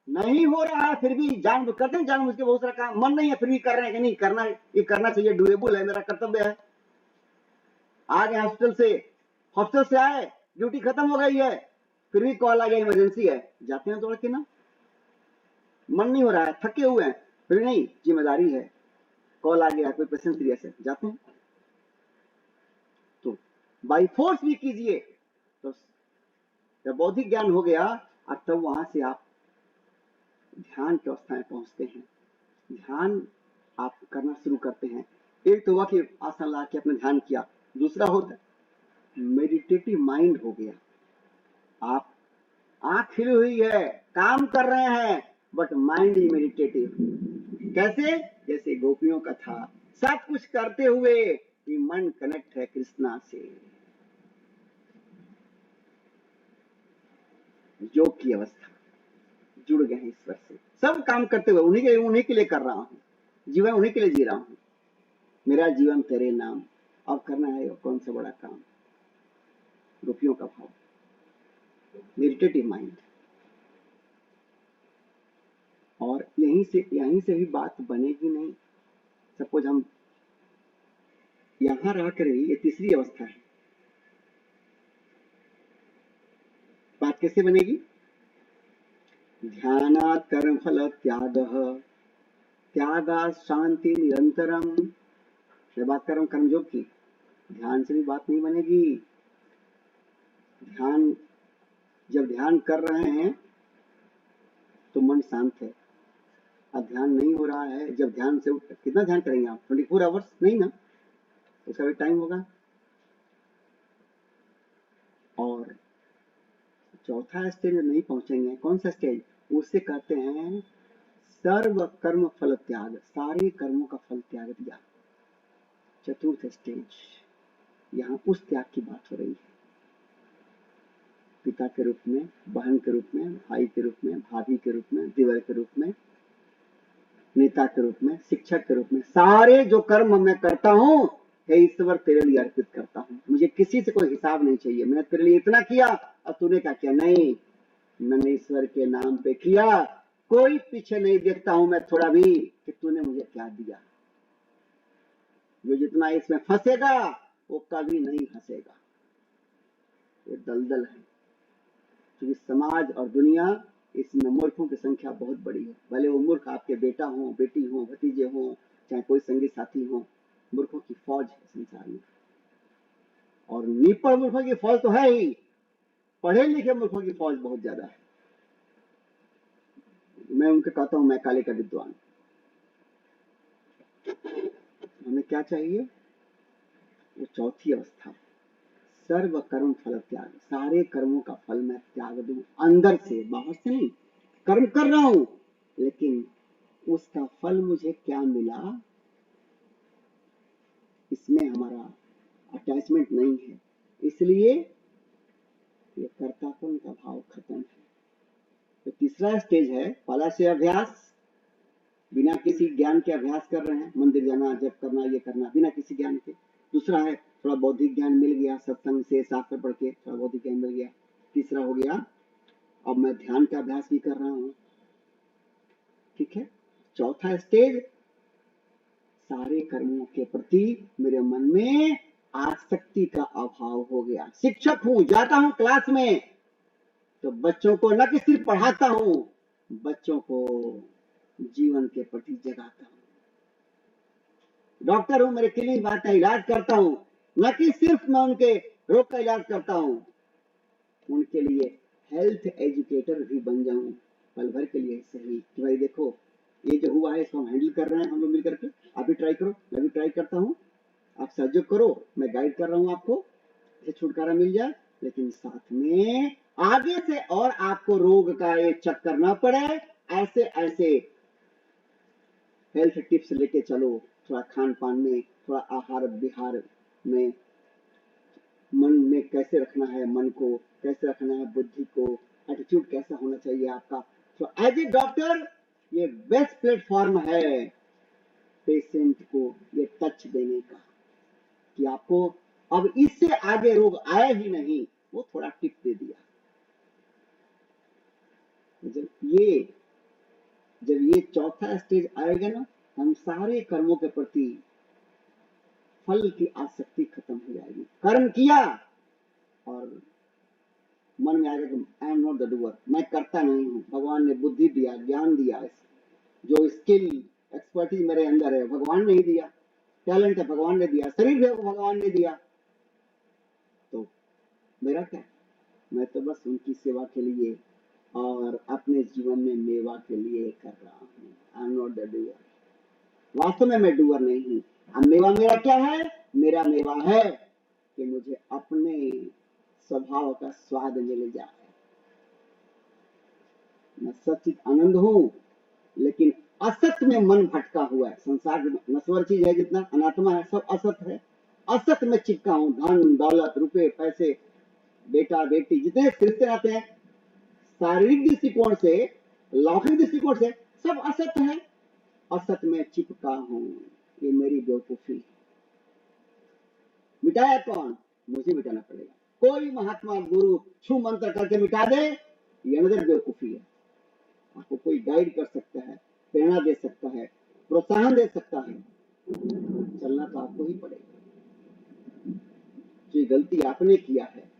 नहीं हो रहा है फिर भी जानबूझ करते हैं, जानबूझ के बहुत सारा काम, मन नहीं है फिर भी कर रहे हैं कि नहीं करना, ये करना चाहिए, डुएबल है, मेरा कर्तव्य है। आ गए हॉस्पिटल से आए, ड्यूटी खत्म हो गई है, फिर भी कॉल आ गया, इमरजेंसी है, जाते हैं दौड़ के ना। मन नहीं हो रहा है, थके हुए हैं, फिर नहीं, जिम्मेदारी है, कॉल आ गया, कोई पेशेंट सीरियस है, जाते हैं। तो बाई फोर्स भी कीजिए, तो जब बौद्धिक ज्ञान हो गया, और तब वहां से आप ध्यान की अवस्था में पहुंचते हैं, ध्यान आप करना शुरू करते हैं। एक तो हुआ कि आसन ला के अपने ध्यान किया, दूसरा होता मेडिटेटिव माइंड हो गया। आप आंख खिली हुई है, काम कर रहे हैं, बट माइंड ही मेडिटेटिव। कैसे? जैसे गोपियों का था, सब कुछ करते हुए कि मन कनेक्ट है कृष्णा से, योग की अवस्था, जुड़ गए हैं ईश्वर से, सब काम करते हुए उन्हीं के लिए कर रहा हूं, जीवन उन्हीं के लिए जी रहा हूं, मेरा जीवन तेरे नाम, अब करना है कौन सा बड़ा काम। गोपियों का भाव, मेडिटेटिव माइंड। और यहीं से भी बात बनेगी नहीं। सपोज हम यहां रह कर ही, ये तीसरी अवस्था है, बात कैसे बनेगी? ध्यानात् कर्म फल त्यागः, त्यागात् शांति निरंतरम। मैं बात कर रहा हूं कर्मयोग की, ध्यान से भी बात नहीं बनेगी। जब ध्यान कर रहे हैं तो मन शांत है, अब ध्यान नहीं हो रहा है, जब ध्यान से कितना ध्यान करेंगे आप? 24 आवर्स नहीं ना, उसका भी टाइम होगा। और चौथा स्टेज में नहीं पहुंचेंगे, कौन सा स्टेज? उसे कहते हैं सर्व कर्म फल त्याग, सारे कर्मों का फल त्याग दिया। चतुर्थ स्टेज, यहाँ उस त्याग की बात हो रही है। पिता के रूप में, बहन के रूप में, भाई के रूप में, भाभी के रूप में, देवर के रूप में, नेता के रूप में, शिक्षक के रूप में, सारे जो कर्म मैं करता हूं, हे ईश्वर तेरे लिए अर्पित करता हूं, मुझे किसी से कोई हिसाब नहीं चाहिए, मैंने तेरे लिए इतना किया और तूने क्या किया? नहीं, मैंने ईश्वर के नाम पे किया, कोई पीछे नहीं देखता हूं मैं थोड़ा भी कि तूने मुझे क्या दिया। जो जितना इसमें फंसेगा वो कभी नहीं हंसेगा, ये दलदल है। क्योंकि समाज और दुनिया इसमें मूर्खों की संख्या बहुत बड़ी है। भले वो मूर्ख आपके बेटा हो, बेटी हो, भतीजे हो, चाहे कोई संगी साथी हो, मूर्खों की फौज है संसार में। और निपढ़ मूर्खों की फौज तो है ही, पढ़े लिखे मूर्खों की फौज बहुत ज्यादा है। मैं उनके कहता हूं मैं काले का विद्वान। हमें क्या चाहिए? वो चौथी अवस्था, सर्व कर्म फल त्याग। सारे कर्मों का फल मैं त्याग दूं, अंदर से, बाहर से नहीं। कर्म कर रहा हूं लेकिन उसका फल मुझे क्या मिला, इसमें हमारा अटैचमेंट नहीं है, इसलिए ये कर्तापन का भाव खत्म है। तो तीसरा स्टेज है, पहला से अभ्यास, बिना किसी ज्ञान के अभ्यास कर रहे हैं, मंदिर जाना, जप करना, ये करना, बिना किसी ज्ञान के। दूसरा है थोड़ा बौद्धिक ज्ञान मिल गया, सत्संग से, शास्त्र पढ़ के थोड़ा बौद्धिक ज्ञान मिल गया। तीसरा हो गया अब मैं ध्यान का अभ्यास भी कर रहा हूं, ठीक है। चौथा स्टेज, सारे कर्मों के प्रति मेरे मन में आसक्ति का अभाव हो गया। शिक्षक हूं, जाता हूं क्लास में तो बच्चों को न कि सिर्फ पढ़ाता हूं, बच्चों को जीवन के प्रति जगाता हूं। डॉक्टर हूं, मेरे क्लिनिक में आता इलाज करता हूं, न कि सिर्फ मैं उनके रोग का इलाज करता हूं, उनके लिए हेल्थ एजुकेटर भी बन जाऊं पल भर के लिए सही। कि भाई देखो ये जो हुआ है इसको हम हैंडल कर रहे हैं हम लोग मिलकर के, आप भी ट्राई करो, मैं भी ट्राई करता हूँ, आप सहयोग करो, मैं गाइड कर रहा हूँ आपको, इसे छुटकारा मिल जाए। लेकिन साथ में आगे से और आपको रोग का ये चक्कर ना पड़े, ऐसे ऐसे हेल्थ टिप्स लेके चलो। थोड़ा खान पान में, थोड़ा आहार विहार में, मन में कैसे रखना है, मन को कैसे रखना है, बुद्धि को, एटीट्यूड कैसा होना चाहिए आपका। तो एज ए डॉक्टर ये बेस्ट प्लेटफॉर्म है पेशेंट को ये टच देने का, कि आपको अब इससे आगे रोग आए ही नहीं, वो थोड़ा टिप दे दिया। जब ये चौथा स्टेज आएगा ना, हम सारे कर्मों के प्रति फल की आसक्ति खत्म हो जाएगी। कर्म किया और मन में आएगा कि I am not the doer, मैं करता नहीं हूं, भगवान ने बुद्धि दिया, ज्ञान दिया, जो स्किल एक्सपर्टीज मेरे अंदर है भगवान ने ही दिया, टैलेंट है भगवान ने दिया, शरीर भी भगवान ने दिया, तो मेरा क्या, मैं तो बस उनकी सेवा के लिए और अपने जीवन में मेवा के लिए कर रहा हूँ। I am not the doer, वास्तव में मैं डूअर नहीं हूँ। अब मेवा मेरा क्या है? मेरा मेवा है कि मुझे अपने स्वभाव का स्वाद मिल जाए। मैं सचित आनंद हूं, लेकिन असत में मन भटका हुआ है। संसार नश्वर चीज है, जितना अनात्मा है सब असत है, असत में चिपका हूं। धन दौलत रुपए पैसे, बेटा बेटी, जितने रिश्ते आते हैं शारीरिक दृष्टिकोण से, लौकिक दृष्टिकोण से सब असत है, असत में चिपका हूं। ये मेरी बेवकूफी है। मिटाया कौन? मुझे मिटाना पड़ेगा। कोई महात्मा गुरु छू मंत्र करके मिटा दे, ये नजर बेवकूफी है। आपको कोई गाइड कर सकता है, प्रेरणा दे सकता है, प्रोत्साहन दे सकता है, चलना तो आपको ही पड़ेगा। जो गलती आपने किया है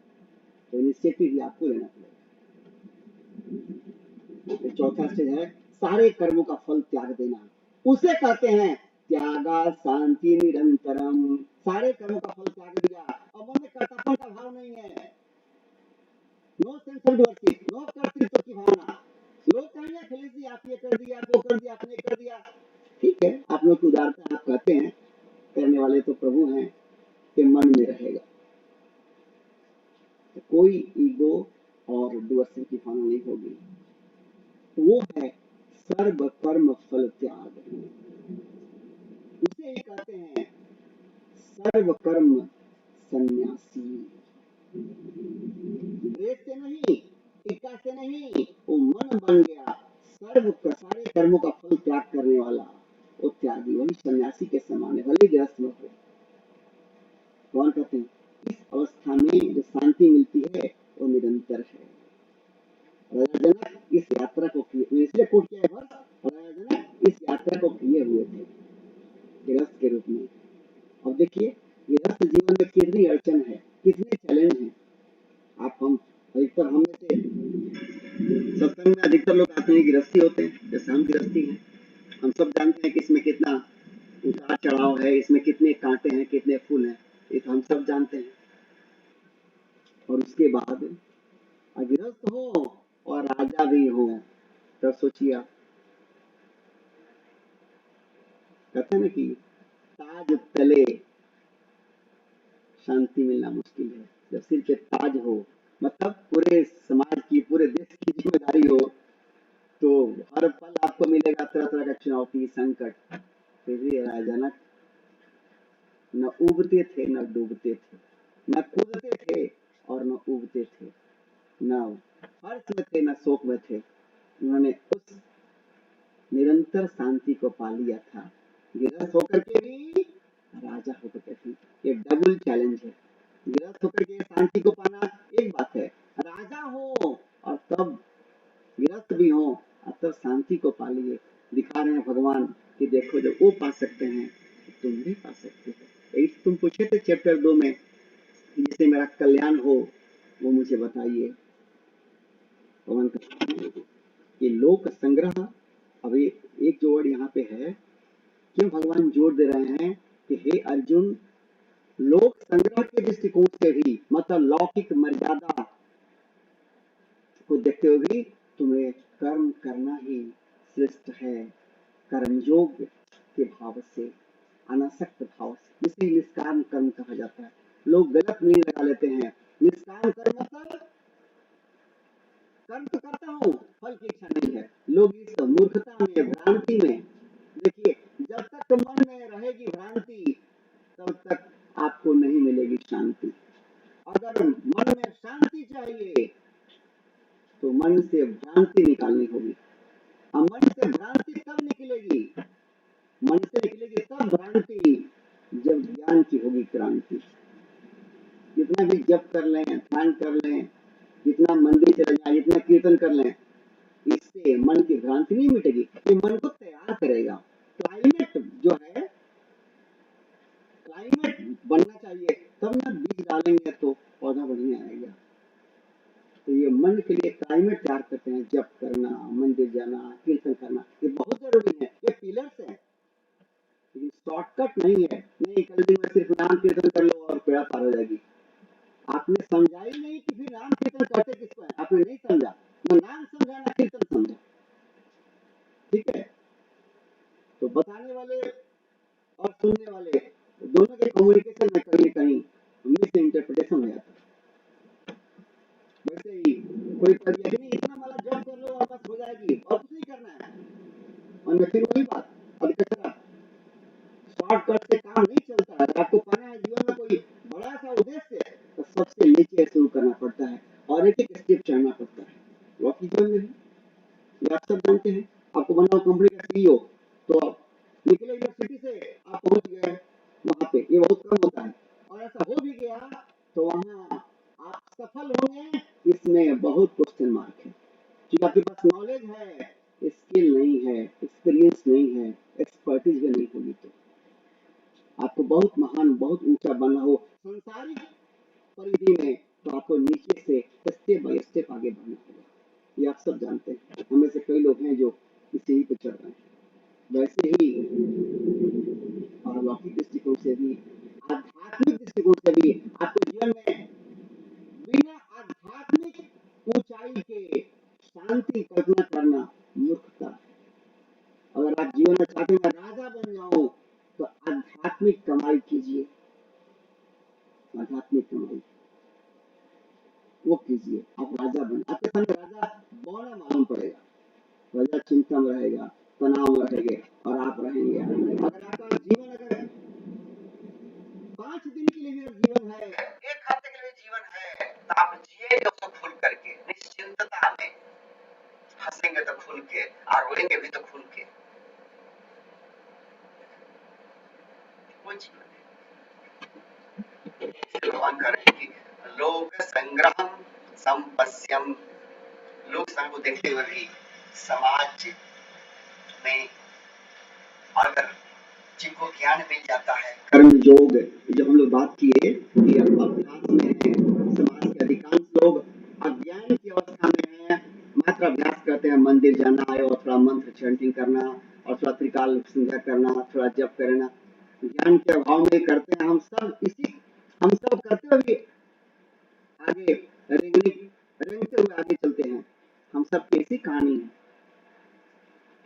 तो इनिशिएटिव भी आपको लेना पड़ेगा। चौथा स्टेज है सारे कर्मों का फल त्याग देना, उसे कहते हैं त्यागा शांति निरंतरम। सारे कर्मों का फल त्याग दिया, अब मन में कर्तव्य का भाव नहीं है, no sense of doership, no कर्तृत्व की भावना। लोग कहेंगे अखिलेश जी आप ये कर दिया, वो कर दिया, आपने कर दिया, ठीक है, आप लोग की उदारता आप कहते हैं, करने वाले तो प्रभु हैं, के मन में रहेगा। तो कोई ईगो और डूअरशिप की भावना नहीं होगी। वो है सर्व कर्म फल त्याग, उसे ही कहते हैं सर्व कर्म सन्यासी। द्वेष से नहीं, टीका से नहीं, वो मन बन गया सारे कर्मों का फल त्याग करने वाला, वो त्यागी, वही सन्यासी के समान है, भले गृहस्थ में हो। कौन कहते हैं इस अवस्था में जो शांति मिलती है वो निरंतर है। राजा जनक इस यात्रा को किए, इसलिए कोट किया है, राजा जनक इस यात्रा को किए हुए थे गृहस्थ के रूप में। अब देखिए गृहस्थ जीवन में कितनी अड़चन है, कितने चैलेंज हैं। आप हम अधिकतर हम में से अधिकतर लोग आते हैं गृहस्थी होते हैं, जैसे हम गृहस्थी हैं। हम सब जानते हैं कि इसमें कितना उतार चढ़ाव है, इसमें कितने कांटे हैं, कितने फूल हैं, ये तो हम सब जानते हैं। और उसके बाद गृहस्थ हो और राजा भी हो, तब सोचिए आप, कहते हैं ना कि ताज तले शांति मिलना मुश्किल है। जब सिर पे ताज हो, मतलब पूरे समाज की, पूरे देश की जिम्मेदारी हो, तो हर पल आपको मिलेगा तरह तरह का चुनौती, संकट। फिर भी जनक न उबते थे न डूबते थे, न कूदते थे और न उबते थे, न हर्ष में थे न शोक में थे। उन्होंने उस निरंतर शांति को पा लिया था, गृहस्थ होकर के भी, राजा होकर के भी। ये डबल चैलेंज है। गृहस्थ होकर के शांति को पाना एक बात है, राजा हो और तब गृहस्थ भी हो और तब शांति को पा लिए। दिखा रहे हैं भगवान कि देखो, जब वो पा सकते हैं तो तुम भी पा सकते हो। यही तुम पूछे थे चैप्टर 2 में, जिससे मेरा कल्याण हो वो मुझे बताइए। भगवान कि लोक संग्रह, अभी एक जो वर्ड यहाँ पे है, क्यों भगवान जोर दे रहे हैं कि हे अर्जुन, लोक संग्रह के दृष्टिकोण से भी, मतलब लौकिक मर्यादा को देखते हुए भी तुम्हें कर्म करना ही श्रेष्ठ है, कर्मयोग के भाव से, अनासक्त भाव से, इसे निष्काम कर्म कहा जाता है। लोग गलत मीनिंग लगा लेते हैं। निष्काम कर्म मतलब कर्म तो करता हूँ, फल की इच्छा नहीं है। लोग इस मूर्खता में, भ्रांति में, देखिए, जब तक मन में रहेगी भ्रांति, तब तक आपको नहीं मिलेगी शांति। अगर मन में शांति चाहिए तो मन से भ्रांति निकालनी होगी। और मन से भ्रांति तब निकलेगी, मन से निकलेगी तब भ्रांति, जब ज्ञान की होगी क्रांति। जितना भी जप कर लें, ध्यान कर लें, जितना मंदिर चले जाए, जितना कीर्तन कर लें, इससे मन की भ्रांति नहीं मिटेगी। ये मन को तैयार करेगा। क्लाइमेट जो है, क्लाइमेट बनना चाहिए, तब ना बीज डालेंगे तो पौधा बढ़िया आएगा। तो ये मन के लिए क्लाइमेट तैयार करते हैं। जप करना, मंदिर जाना, कीर्तन करना, ये बहुत जरूरी है। ये पिलर्स है, लेकिन शॉर्टकट नहीं है। नहीं, कल दिन में सिर्फ नाम कीर्तन कर लो और पेड़ा पार हो जाएगी। आपने समझा ही नहीं कि फिर नाम कीर्तन करते किसको है, आपने नहीं समझा। न नाम समझा, न कीर्तन समझा। ठीक है, तो बताने वाले और सुनने वाले दोनों के कम्युनिकेशन में कहीं कहीं मिस इंटरप्रिटेशन हो जाता है। वैसे ही कोई कर दिया कि नहीं, इतना माला जप कर लो और बस हो जाएगी, और कुछ नहीं करना है। और फिर वही बात, अब कैसा शॉर्टकट से काम नहीं चलता है। आपको पाना है जीवन में कोई बड़ा सा उद्देश्य, तो सबसे नीचे शुरू करना पड़ता है और एक एक स्टेप चढ़ना पड़ता है। वही जीवन में भी आप सब जानते हैं। आपको बनना हो कंपनी का सीईओ, तो निकले यूनिवर्सिटी से आप पहुंच गए वहां पे, ये बहुत कम होता है। और ऐसा हो भी गया तो वहां आप सफल होंगे, इसमें बहुत क्वेश्चन मार्क है। क्योंकि आपके पास नॉलेज है, स्किल नहीं है, एक्सपीरियंस नहीं है, एक्सपर्टीज भी नहीं होगी। तो आपको बहुत महान, बहुत ऊंचा बनना हो संसारिक परिधि में, तो आपको नीचे से स्टेप बाय स्टेप आगे बढ़ना होगा। ये आप सब जानते हैं। हमें से कई लोग हैं जो इसी ही पे चल रहे हैं। वैसे ही पारलौकिक दृष्टिकोण से भी, आध्यात्मिक दृष्टिकोण से भी, आपको जीवन में बिना आध्यात्मिक ऊंचाई के शांति कल्पना करना मूर्खता है। अगर आप जीवन में चाहते हैं राजा बन जाओ, तो आध्यात्मिक कमाई कीजिए। आध्यात्मिक कमाई वो कीजिए, आप राजा बन। आपके सामने राजा बौना मालूम पड़ेगा, राजा चिंता में रहेगा, तनाव में रहेंगे, और आप रहेंगे। अगर आपका जीवन, अगर 5 दिन के लिए जीवन है, 1 हफ्ते के लिए जीवन है, तो आप जिएंगे उसको खुल करके, निश्चिंतता में, हंसेंगे तो खुल के और रोएंगे भी तो खुल के। वो जीवन है। भगवान कह रहे हैं कि लोक संग्रहम संपस्यम, लोक संग्रह को देखते हुए भी समाज में अगर जिनको ज्ञान मिल जाता है, कर्म योग, जो हम लोग बात किए कि अभ्यास में है, समाज के अधिकांश लोग अज्ञान की अवस्था में है, मात्र अभ्यास करते हैं, मंदिर जाना है और थोड़ा मंत्र चैंटिंग करना और थोड़ा त्रिकाल संध्या करना, थोड़ा जप करना, ज्ञान के अभाव में करते हैं। हम सब करते हुए आगे रेंगते हुए आगे चलते हैं। हम सब की ऐसी कहानी है,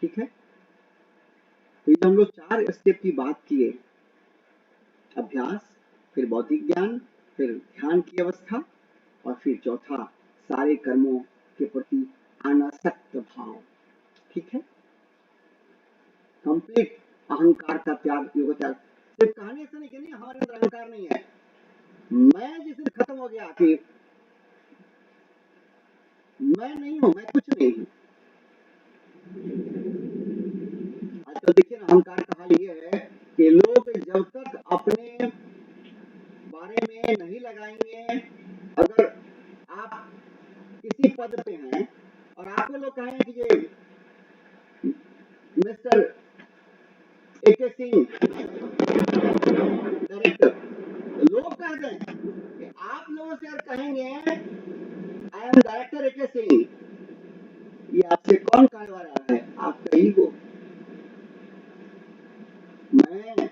ठीक है। तो ये हम लोग 4 स्टेप की बात किए, अभ्यास, फिर बौद्धिक ज्ञान, फिर ध्यान की अवस्था, और फिर चौथा सारे कर्मों के प्रति अनासक्त भाव, ठीक है। कंप्लीट अहंकार का त्याग, योग त्याग। सिर्फ कहानी ऐसा नहीं कि नहीं हमारे अंदर अहंकार नहीं है, मैं जिस दिन खत्म हो गया कि मैं नहीं हूं, मैं कुछ नहीं हूं। आजकल देखिए ना, अहंकार का हाल ये है कि लोग जब तक अपने बारे में नहीं लगाएंगे, अगर आप किसी पद पे हैं और आपको लोग कहें कि ये मिस्टर एके सिंह डायरेक्टर, लोग कह दें कि आप लोगों से अगर कहेंगे आई एम डायरेक्टर एके सिंह, ये आपसे कौन कहवा रहा है? आपका ईगो। मैं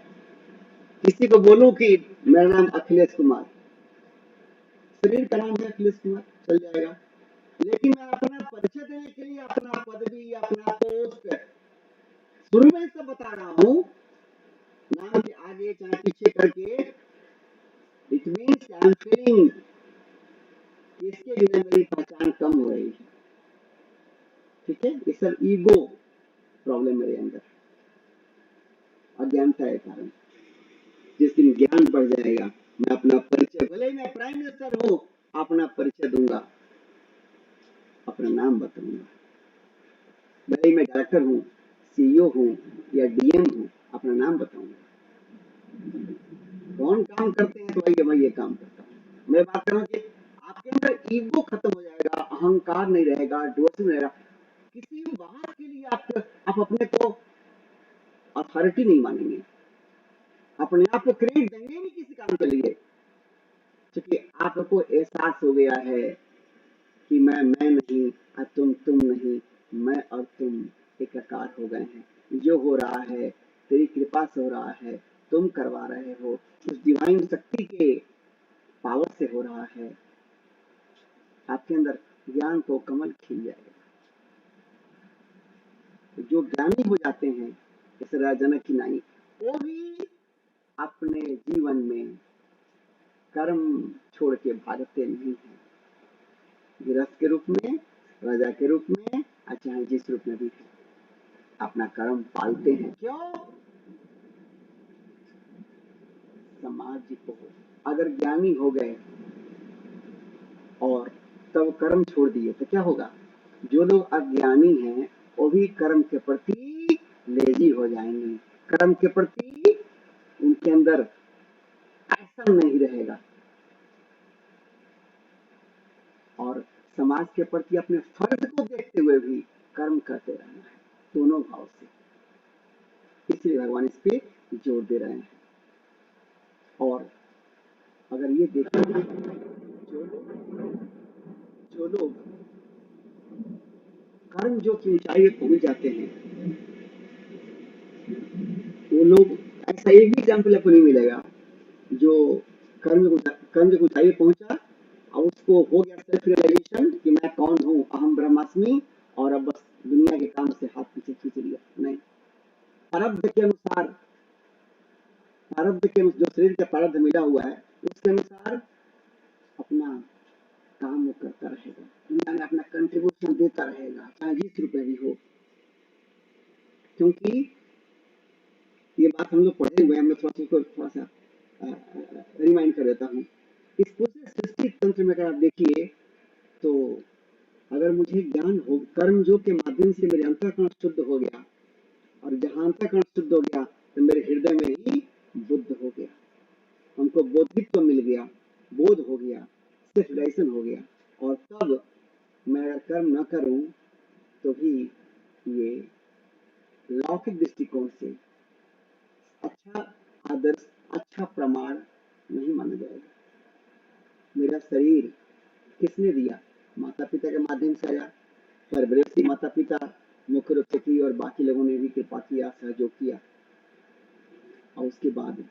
किसी को बोलूं कि मेरा नाम अखिलेश कुमार, शरीर का नाम है अखिलेश कुमार, चल जाएगा। लेकिन मैं अपना परिचय देने के लिए अपना पदवी, अपना पोस्ट शुरू में से बता रहा हूं, नाम के आगे चाहे पीछे करके। It means I am feeling इसके बिना मेरी पहचान कम हो रही है, ठीक है। ये सब ईगो प्रॉब्लम मेरे अंदर, अज्ञानता है कारण। जिस दिन ज्ञान बढ़ जाएगा, मैं अपना परिचय, भले ही मैं प्राइम मिनिस्टर हूं, अपना परिचय दूंगा, अपना नाम बताऊंगा। भले ही मैं डायरेक्टर हूं, सीईओ हूं या डीएम हूं, अपना नाम बताऊंगा। कौन काम करते हैं तो भाई मैं ये काम करता हूँ। मैं बात कर रहा हूँ कि आपके अंदर ईगो खत्म हो जाएगा, अहंकार नहीं रहेगा, डोस नहीं रहेगा। किसी बात के लिए आप अपने को अथॉरिटी नहीं मानेंगे, अपने आप को क्रेडिट देंगे नहीं किसी काम के लिए, क्योंकि आपको एहसास हो गया है कि मैं नहीं और तुम नहीं, मैं और तुम एकाकार हो गए हैं। जो हो रहा है तेरी कृपा से हो रहा है, तुम करवा रहे हो, उस डिवाइन शक्ति के पावर से हो रहा है। आपके अंदर ज्ञान को कमल खिल जाएगा। तो जो ज्ञानी हो जाते हैं, जैसे राजा जनक की नाई, वो भी अपने जीवन में कर्म छोड़ के भागते नहीं है। गृहस्थ के रूप में, राजा के रूप में, चाहे जिस रूप में भी है, अपना कर्म पालते हैं। क्यों? समाज को। अगर ज्ञानी हो गए और तब कर्म छोड़ दिए तो क्या होगा? जो लोग अज्ञानी हैं वो भी कर्म के प्रति लेजी हो जाएंगे, कर्म के प्रति उनके अंदर पैशन नहीं रहेगा, और समाज के प्रति अपने फर्ज को देखते हुए भी कर्म करते रहना है, दोनों भाव से। इसलिए भगवान इस पे जोर दे रहे हैं। और अगर ये देखें, जो लोग कर्म जो की ऊंचाई पहुंच जाते हैं, वो लोग, ऐसा एक भी एग्जाम्पल आपको नहीं मिलेगा जो कर्म की ऊंचाई पहुंचा और उसको हो गया सेल्फ रियलाइजेशन कि मैं कौन हूँ, अहम ब्रह्मास्मि, और अब बस दुनिया के काम से हाथ पीछे खींच लिया। नहीं, प्रारब्ध के अनुसार, जो शरीर का प्रारब्ध मिला हुआ है उसके अनुसार अपना काम वो करता रहेगा, दुनिया में अपना कंट्रीब्यूशन देता रहेगा, चाहे 20 रुपए भी हो। क्योंकि ये बात हम लोग पढ़े हुए हैं, मैं थोड़ा सा रिमाइंड कर देता हूँ। इस पूरे सृष्टि तंत्र में अगर आप देखिए तो अगर मुझे ज्ञान हो, कर्म योग के माध्यम से मेरे अंतःकरण शुद्ध हो गया, और जहां अंतःकरण शुद्ध हो गया तो मेरे हृदय में ही बुद्ध हो गया, हमको बोधित्व मिल गया, बोध हो गया, सेल्फ रियलाइजेशन हो गया। और तब मैं अगर कर्म न करूं तो भी ये लौकिक दृष्टिकोण से अच्छा आदर्श, अच्छा प्रमाण नहीं माना जाएगा। मेरा शरीर किसने दिया? माता पिता के माध्यम से आया, परवरिश माता पिता मुख्य रूप से की और बाकी लोगों ने भी कृपा किया, सहयोग किया। और उसके बाद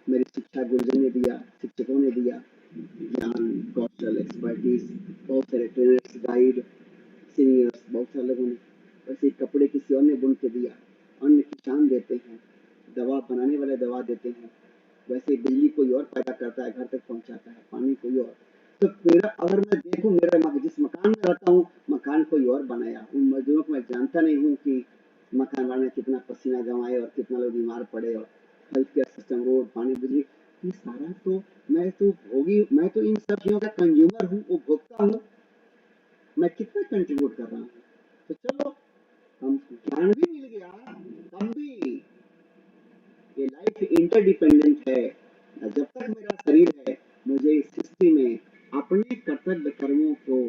मेरी शिक्षा गुरुजन ने दिया, शिक्षकों ने दिया, ज्ञान, कौशल, एक्सपर्टीज, बहुत सारे ट्रेनर्स, गाइड, सीनियर्स, बहुत सारे लोगों ने। वैसे कपड़े किसी और ने बुन के दिया, अन्न किसान देते हैं, दवा बनाने वाले दवा देते हैं, वैसे बिजली कोई और पैदा करता है, घर तक पहुंचाता है, पानी कोई और। तो मेरा अगर मैं देखूं, मेरा जिस मकान में रहता हूँ, मकान कोई और बनाया, उन मजदूरों को मैं जानता नहीं हूँ कि मकान बनाने कितना पसीना गंवाए और कितना लोग बीमार पड़े, और हेल्थ केयर सिस्टम, रोड, पानी, बिजली, ये सारा तो मैं तो इन सब चीजों का कंज्यूमर हूँ, उपभोक्ता हूँ। मैं कितना कंट्रीब्यूट कर रहा हूँ। तो चलो, हम ज्ञान भी मिल गया, हम भी, ये लाइफ इंटरडिपेंडेंट है। जब तक मेरा शरीर है, मुझे इस सृष्टि में अपने कर्तव्य कर्मों को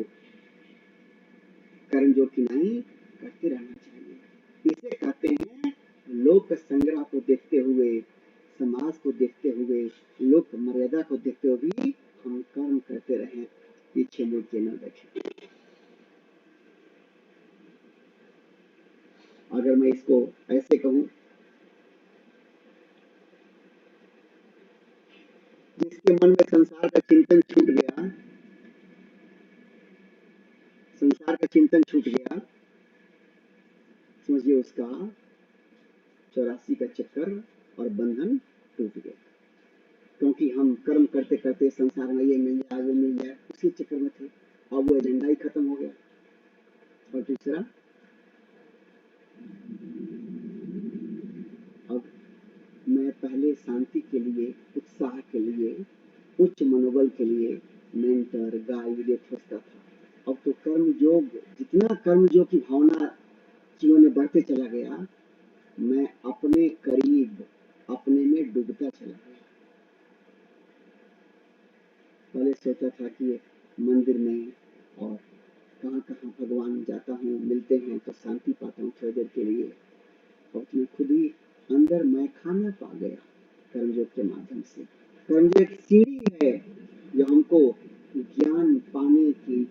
कर्म जो कि नहीं करते रहना चाहिए। इसे कहते हैं लोक संग्रह को देखते हुए, समाज को देखते हुए, लोक मर्यादा को देखते हुए भी हम कर्म करते रहें, पीछे मुड़ के न देखें। अगर मैं इसको ऐसे कहूं, जिसके मन में संसार का चिंतन छूट गया, संसार का चिंतन छूट गया, समझिए उसका 84 का चक्कर और बंधन टूट गया। क्योंकि हम कर्म करते करते संसार में ये मिल जाए, वो मिल जाए, उसी चक्कर में थे। अब वो एजेंडा ही खत्म हो गया। और दूसरा, अब मैं पहले शांति के लिए, उत्साह के लिए, उच्च मनोबल के लिए मेंटर, गाइड खोजता था। अब तो कर्मयोग, जितना कर्मयोग की भावना जीवन में बढ़ते चला गया, मैं अपने करीब, अपने में डूबता चला गया। पहले सोचा था कि मंदिर में और कहाँ कहाँ भगवान जाता हूँ, मिलते हैं तो शांति पाता हूँ थोड़ी देर के लिए, और मैं खुद ही अंदर मैं खाना पा गया कर्मयोग के माध्यम से। कर्मयोग एक सीढ़ी है जो हमको ज्ञान पाने की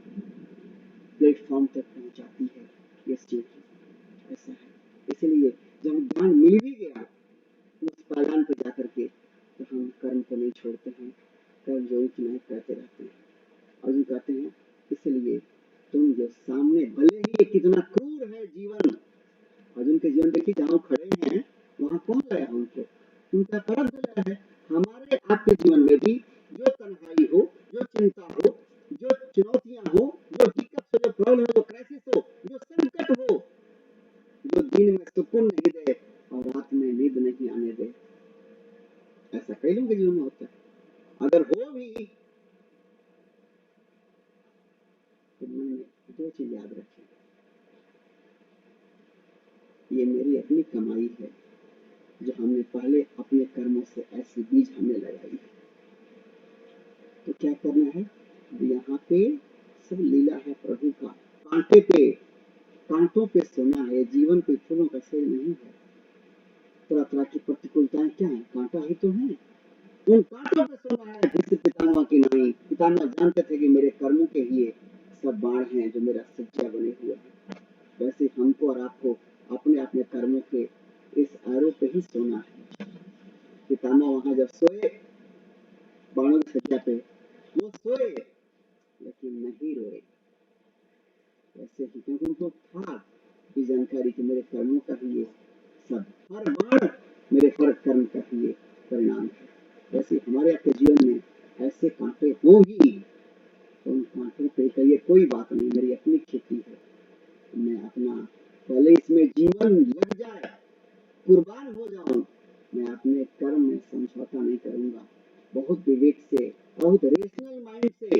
प्लेटफॉर्म तक पहुंचाती है। ये सीढ़ी ऐसा है। इसलिए जब ज्ञान मिल भी गया उस पायदान पर जाकर के, तो हम कर्म को नहीं छोड़ते हैं, कर्मयोग की नहीं करते रहते हैं। अर्जुन कहते हैं, इसलिए तुम जो सामने, भले ही ये कितना क्रूर है जीवन, अर्जुन के जीवन देखिए, जहाँ खड़े हैं वहां कौन लाया उनको, उनका परम लाया है। हमारे आपके जीवन में भी जो तन्हाई हो, जो चिंता हो, जो चुनौतियां हो, जो दिक्कत हो, जो प्रॉब्लम हो, जो क्राइसिस हो, जो संकट हो, जो दिन में सुकून नहीं दे और रात में नींद नहीं आने दे, ऐसा कई लोगों के जीवन में होता है। अगर हो भी तो मन में दो चीज याद रखें, ये मेरी अपनी कमाई है जो हमने पहले अपने कर्मों से ऐसी बीज हमने लगाई है। तो क्या करना है, यहाँ पे सब लीला है प्रभु का। कांटे पे, कांटों पे सोना है, जीवन पे फूलों का खेल नहीं है। तरह तरह की प्रतिकूलताएं क्या है, कांटा ही तो है। उन कांटों पे सोना है जिससे पितामह की नहीं, पितामह जानते थे कि मेरे कर्मों के ही सब बाण हैं जो मेरा सज्जा बने हुए हैं। वैसे हमको और आपको अपने अपने कर्मों के इस आरोप पे ही सोना है। पितामह वहां जब सोए बाणों की सज्जा पे, वो सोए लेकिन नहीं रोए। वैसे ही, क्योंकि उनको था ये जानकारी कि मेरे कर्मों का ही ये सब, हर बार मेरे हर कर्म का ही ये परिणाम है। वैसे हमारे आपके जीवन में ऐसे कांटे होंगी, तो उन कांटों पे कहिए कोई बात नहीं, मेरी अपनी खेती है, मैं अपना पहले इसमें जीवन लग जाए, कुर्बान हो जाऊं, मैं अपने कर्म में समझौता नहीं करूंगा। बहुत विवेक से, बहुत रेशनल माइंड से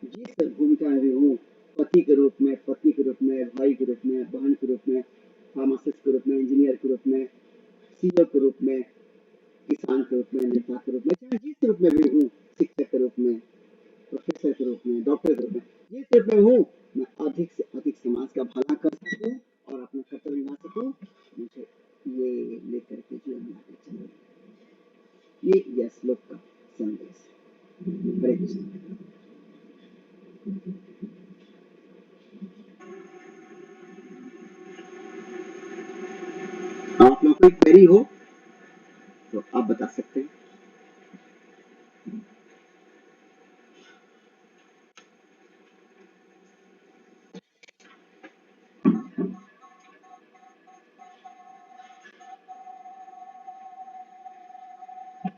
जिस भूमिका में भी हूँ, पति के रूप में, पत्नी के रूप में, भाई के रूप में, बहन के रूप में, फार्मासिस्ट के रूप में, इंजीनियर के रूप में, सीईओ के रूप में, किसान के रूप में, नेता के रूप में, चाहे जिस रूप में भी हूँ, शिक्षक के रूप में, प्रोफेसर के रूप में, डॉक्टर के रूप में, जिस रूप में हूँ, मैं अधिक से अधिक समाज का भला कर सकूँ और अपना कर्तव्य निभा सकूँ। मुझे ये लेकर के जीवन में आगे चलिए। ये श्लोक का संदेश है। हरे कृष्ण। आप लोग कोई क्वेरी हो तो आप बता सकते हैं।